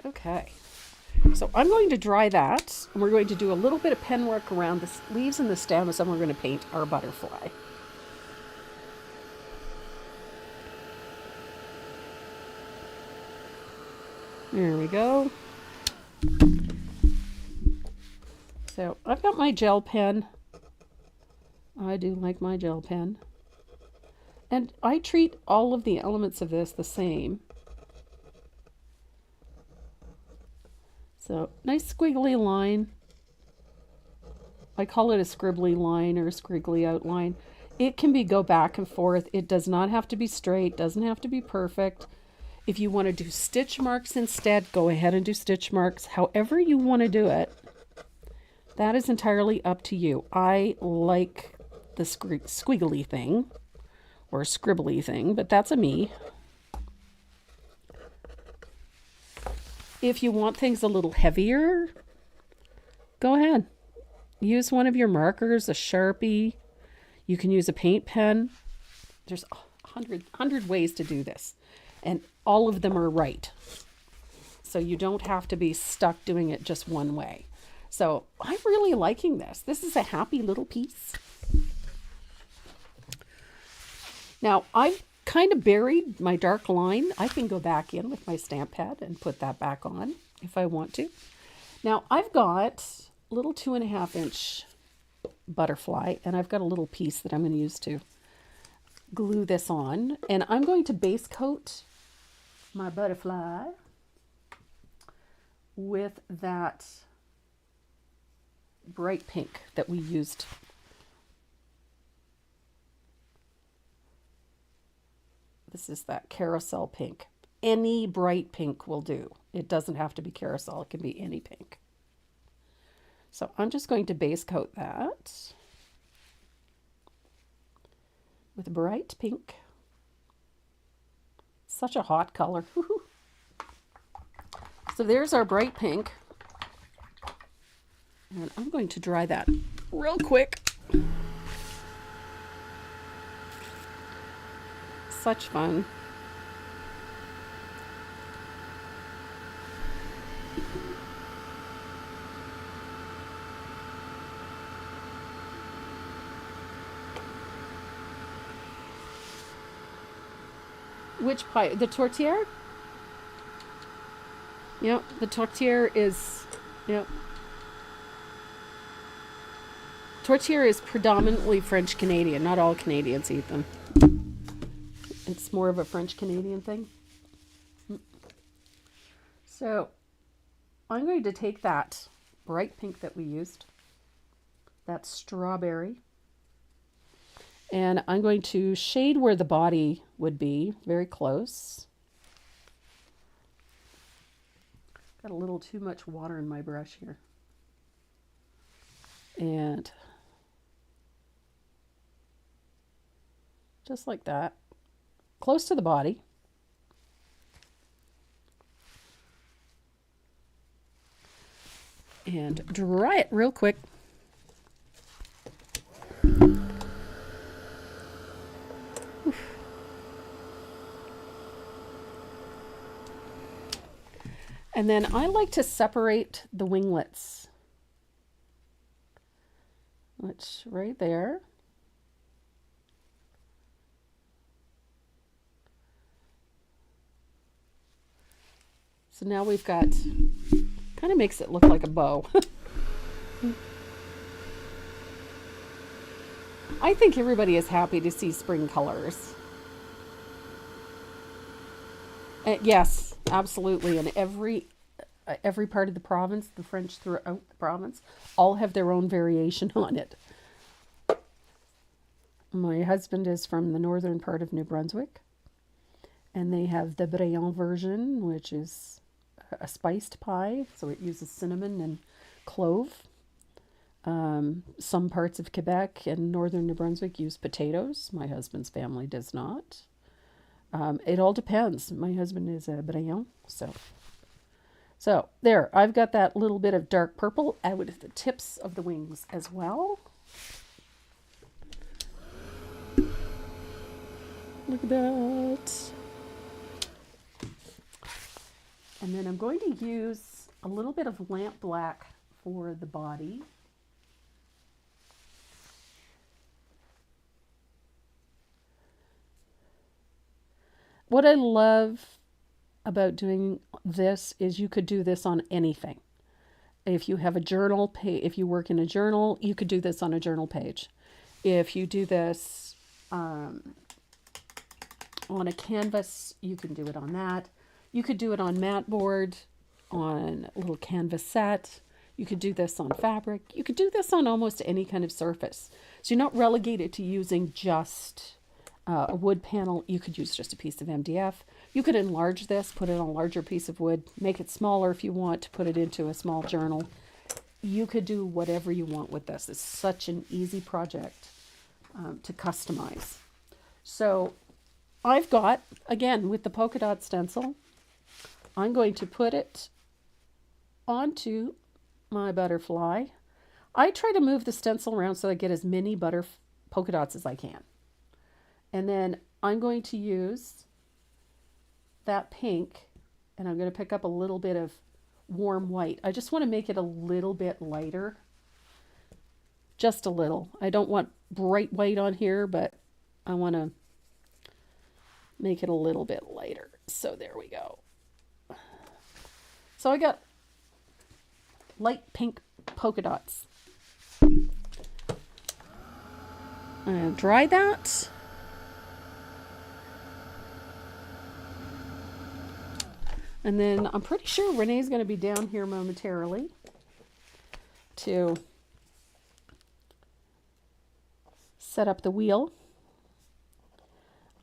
Okay. So I'm going to dry that, and we're going to do a little bit of pen work around the leaves and the stems, and we're going to paint our butterfly. There we go. So I've got my gel pen. I do like my gel pen. And I treat all of the elements of this the same. So nice squiggly line. I call it a scribbly line or a squiggly outline. It can go back and forth. It does not have to be straight, doesn't have to be perfect. If you want to do stitch marks instead, go ahead and do stitch marks. However you want to do it, that is entirely up to you. I like the squiggly thing or scribbly thing, but that's a me. If you want things a little heavier, go ahead. Use one of your markers, a Sharpie. You can use a paint pen. There's 100 ways to do this, and all of them are right. So you don't have to be stuck doing it just one way. So I'm really liking this. This is a happy little piece. Now I've kind of buried my dark line. I can go back in with my stamp pad and put that back on if I want to. Now I've got a little 2.5 inch butterfly, and I've got a little piece that I'm going to use to glue this on, and I'm going to base coat my butterfly with that bright pink that we used. This is that carousel pink. Any bright pink will do. It doesn't have to be carousel. It can be any pink. So I'm just going to base coat that with bright pink. Such a hot color. So there's our bright pink. And I'm going to dry that real quick. Such fun. Which pie? The tortilla? Yep, the tortilla is, yep. Tortilla is predominantly French Canadian. Not all Canadians eat them. It's more of a French Canadian thing. So I'm going to take that bright pink that we used, that strawberry, and I'm going to shade where the body would be, very close. Got a little too much water in my brush here. And just like that, close to the body. and dry it real quick. And then I like to separate the winglets, which right there. So now we've got, kind of makes it look like a bow. I think everybody is happy to see spring colors. Yes, absolutely. And every part of the province, the French throughout the province, all have their own variation on it. My husband is from the northern part of New Brunswick, and they have the Bréant version, which is a spiced pie, so it uses cinnamon and clove. Some parts of Quebec and northern New Brunswick use potatoes. My husband's family does not. It all depends. My husband is a Bréant, so there. I've got that little bit of dark purple out of the tips of the wings as well. Look at that. And then I'm going to use a little bit of lamp black for the body. What I love about doing this is you could do this on anything. If you have a journal page, if you work in a journal, you could do this on a journal page. If you do this on a canvas, you can do it on that. You could do it on mat board, on a little canvas set. You could do this on fabric. You could do this on almost any kind of surface. So you're not relegated to using just a wood panel. You could use just a piece of MDF. You could enlarge this, put it on a larger piece of wood, make it smaller if you want to put it into a small journal. You could do whatever you want with this. It's such an easy project to customize. So I've got, again, with the polka dot stencil, I'm going to put it onto my butterfly. I try to move the stencil around so I get as many polka dots as I can. And then I'm going to use that pink, and I'm going to pick up a little bit of warm white. I just want to make it a little bit lighter. Just a little. I don't want bright white on here, but I want to make it a little bit lighter. So there we go. So I got light pink polka dots. I'm going to dry that. And then I'm pretty sure Renee's going to be down here momentarily to set up the wheel.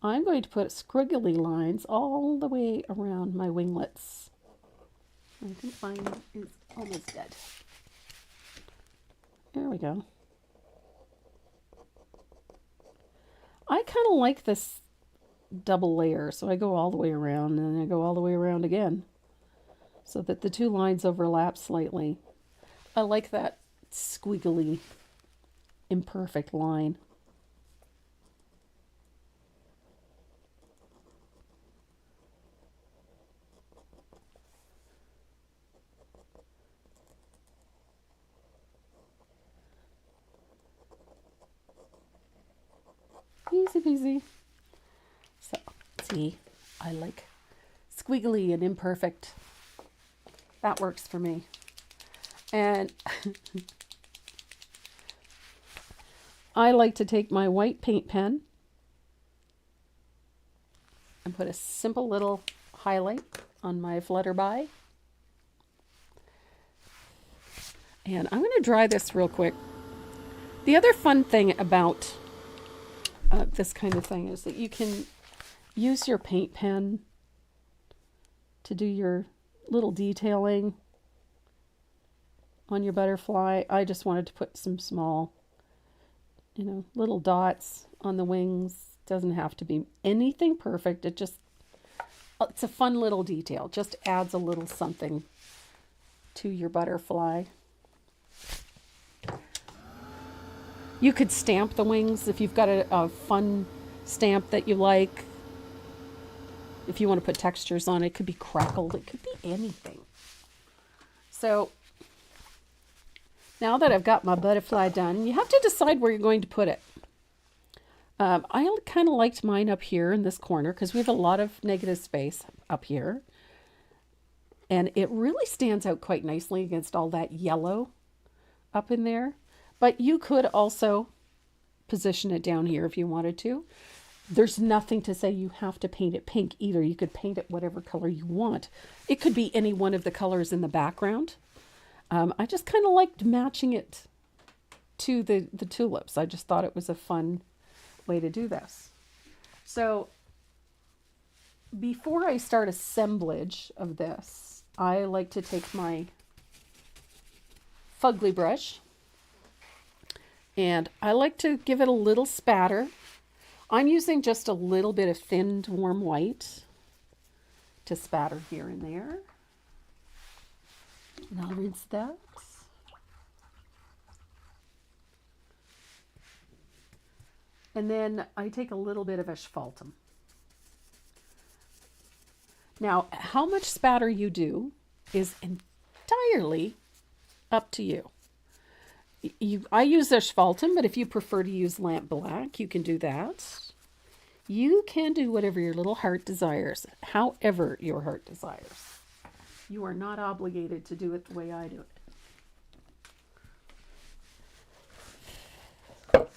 I'm going to put squiggly lines all the way around my winglets. I think mine is almost dead. There we go. I kind of like this double layer, so I go all the way around and then I go all the way around again so that the two lines overlap slightly. I like that squiggly, imperfect line. Easy peasy. So, see, I like squiggly and imperfect. That works for me. And I like to take my white paint pen and put a simple little highlight on my flutterby. And I'm going to dry this real quick. The other fun thing about this kind of thing is that you can use your paint pen to do your little detailing on your butterfly. I just wanted to put some small, little dots on the wings. Doesn't have to be anything perfect. It's a fun little detail. Just adds a little something to your butterfly. You could stamp the wings if you've got a fun stamp that you like. If you want to put textures on it, it could be crackled. It could be anything. So now that I've got my butterfly done, you have to decide where you're going to put it. I kind of liked mine up here in this corner because we have a lot of negative space up here. And it really stands out quite nicely against all that yellow up in there. But you could also position it down here if you wanted to. There's nothing to say you have to paint it pink either. You could paint it whatever color you want. It could be any one of the colors in the background. I just kind of liked matching it to the tulips. I just thought it was a fun way to do this. So before I start assemblage of this, I like to take my fugly brush and I like to give it a little spatter. I'm using just a little bit of thinned warm white to spatter here and there. And I'll rinse that. And then I take a little bit of asphaltum. Now, how much spatter you do is entirely up to you. I use asphaltum, but if you prefer to use lamp black, you can do that. You can do whatever your little heart desires, however your heart desires. You are not obligated to do it the way I do it.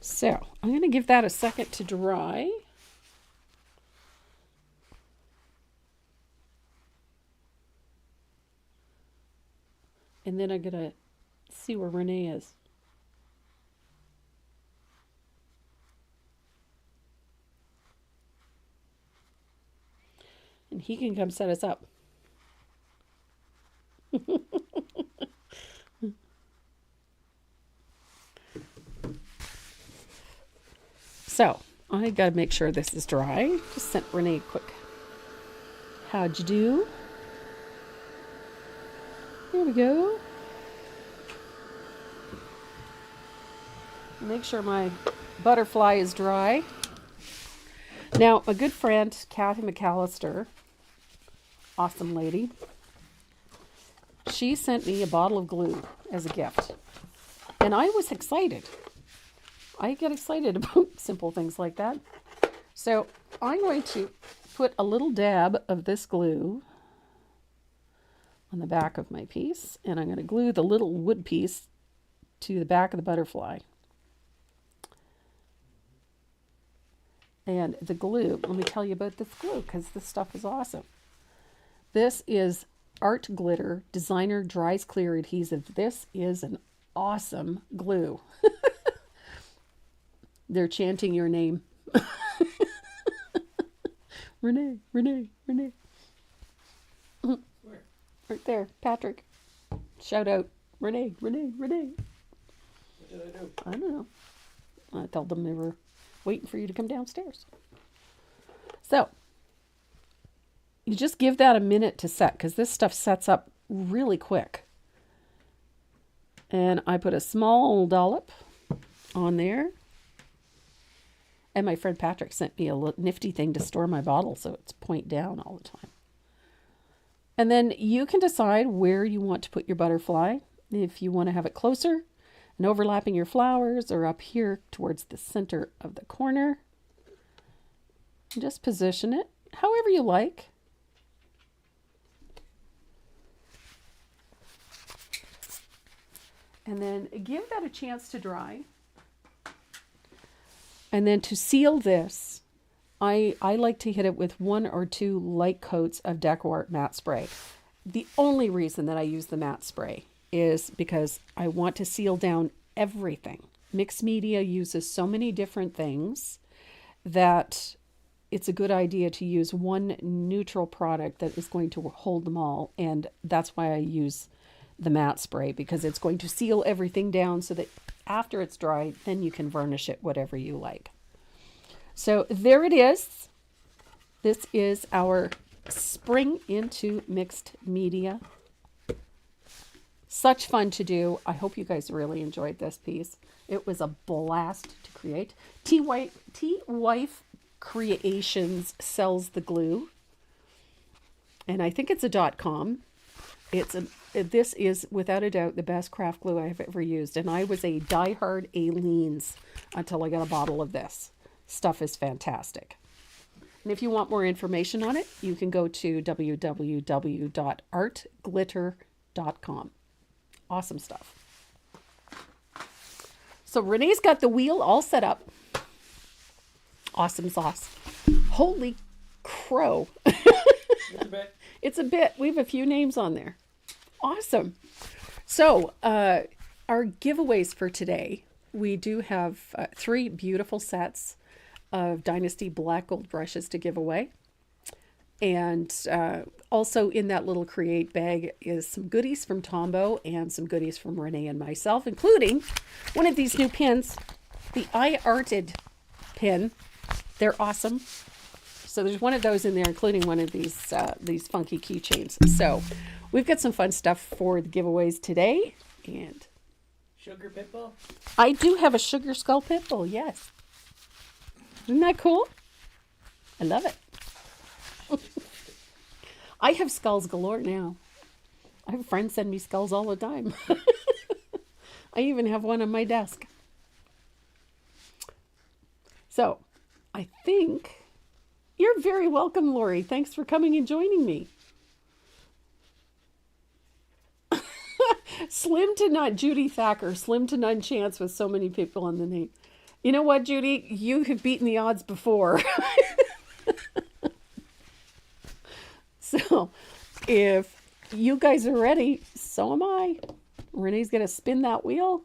So I'm going to give that a second to dry. And then I'm going to see where Renee is. And he can come set us up. So I got to make sure this is dry. Just sent Renee a quick, how'd you do? There we go. Make sure my butterfly is dry. Now, a good friend, Kathy McAllister, awesome lady, she sent me a bottle of glue as a gift. And I was excited. I get excited about simple things like that. So I'm going to put a little dab of this glue on the back of my piece, and I'm going to glue the little wood piece to the back of the butterfly. And the glue, let me tell you about this glue because this stuff is awesome. This is Art Glitter Designer Dries Clear Adhesive. This is an awesome glue. They're chanting your name. Renee, Renee, Renee. Where? Right there, Patrick. Shout out, Renee, Renee, Renee. What did I do? I don't know. I told them they were waiting for you to come downstairs. So, you just give that a minute to set because this stuff sets up really quick. And I put a small dollop on there. And my friend Patrick sent me a nifty thing to store my bottle so it's point down all the time. And then you can decide where you want to put your butterfly. If you want to have it closer and overlapping your flowers or up here towards the center of the corner. Just position it however you like. And then give that a chance to dry. And then to seal this, I like to hit it with 1 or 2 light coats of Decor matte spray. The only reason that I use the matte spray is because I want to seal down everything. Mixed media uses so many different things that it's a good idea to use one neutral product that is going to hold them all. And that's why I use the matte spray, because it's going to seal everything down so that after it's dry, then you can varnish it whatever you like. So there it is. This is our spring into mixed media such fun to do. I hope you guys really enjoyed this piece. It was a blast to create. T-Wife Creations sells the glue. And I think it's a .com. This is without a doubt the best craft glue I've ever used. And I was a diehard Aleene's until I got a bottle of this. Stuff is fantastic. And if you want more information on it, you can go to www.artglitter.com. Awesome stuff. So Renee's got the wheel all set up. Awesome sauce. Holy crow. It's a bit. It's a bit. We have a few names on there. Awesome. So our giveaways for today, we do have 3 beautiful sets of Dynasty Black Gold brushes to give away. And also in that little Create bag is some goodies from Tombow and some goodies from Renee and myself, including one of these new pins, the I Arted pin. They're awesome. So there's one of those in there, including one of these funky keychains. So we've got some fun stuff for the giveaways today. And Sugar Pitbull? I do have a Sugar Skull Pitbull, yes. Isn't that cool? I love it. I have skulls galore now. I have friends send me skulls all the time. I even have one on my desk. So, I think you're very welcome, Lori. Thanks for coming and joining me. Slim to none, Judy Thacker, slim to none chance with so many people on the name. You know what, Judy? You have beaten the odds before. So, if you guys are ready, so am I. Renee's going to spin that wheel.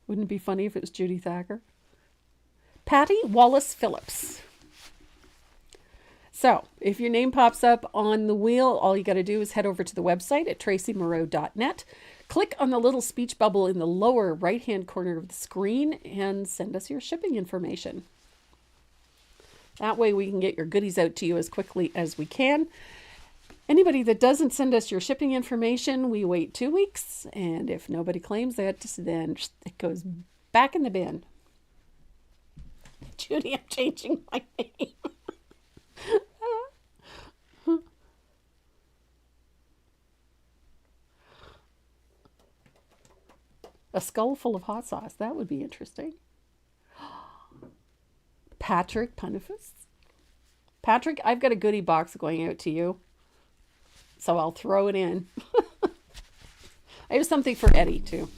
Wouldn't it be funny if it was Judy Thacker? Patty Wallace Phillips. So, if your name pops up on the wheel, all you got to do is head over to the website at tracymoreau.net. Click on the little speech bubble in the lower right-hand corner of the screen and send us your shipping information. That way we can get your goodies out to you as quickly as we can. Anybody that doesn't send us your shipping information, we wait 2 weeks. And if nobody claims it, then it goes back in the bin. Judy, I'm changing my name. A skull full of hot sauce. That would be interesting. Patrick Punifus. Patrick, I've got a goodie box going out to you. So I'll throw it in. I have something for Eddie, too.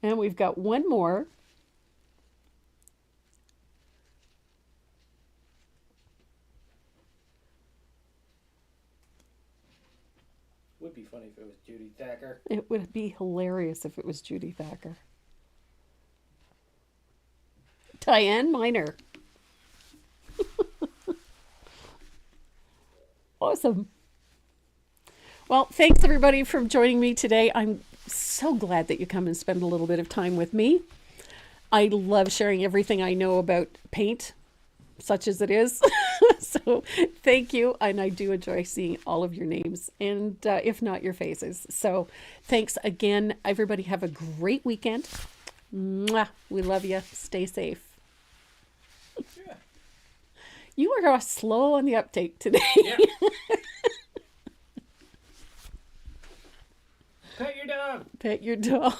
And we've got one more. Would be funny if it was Judy Thacker. It would be hilarious if it was Judy Thacker. Diane Miner. Awesome. Well, thanks everybody for joining me today. I'm so glad that you come and spend a little bit of time with me. I love sharing everything I know about paint, such as it is. So thank you. And I do enjoy seeing all of your names and if not your faces. So thanks again. Everybody have a great weekend. Mwah. We love you. Stay safe. Yeah. You are slow on the uptake today. Yeah. Pet your dog. Pet your dog.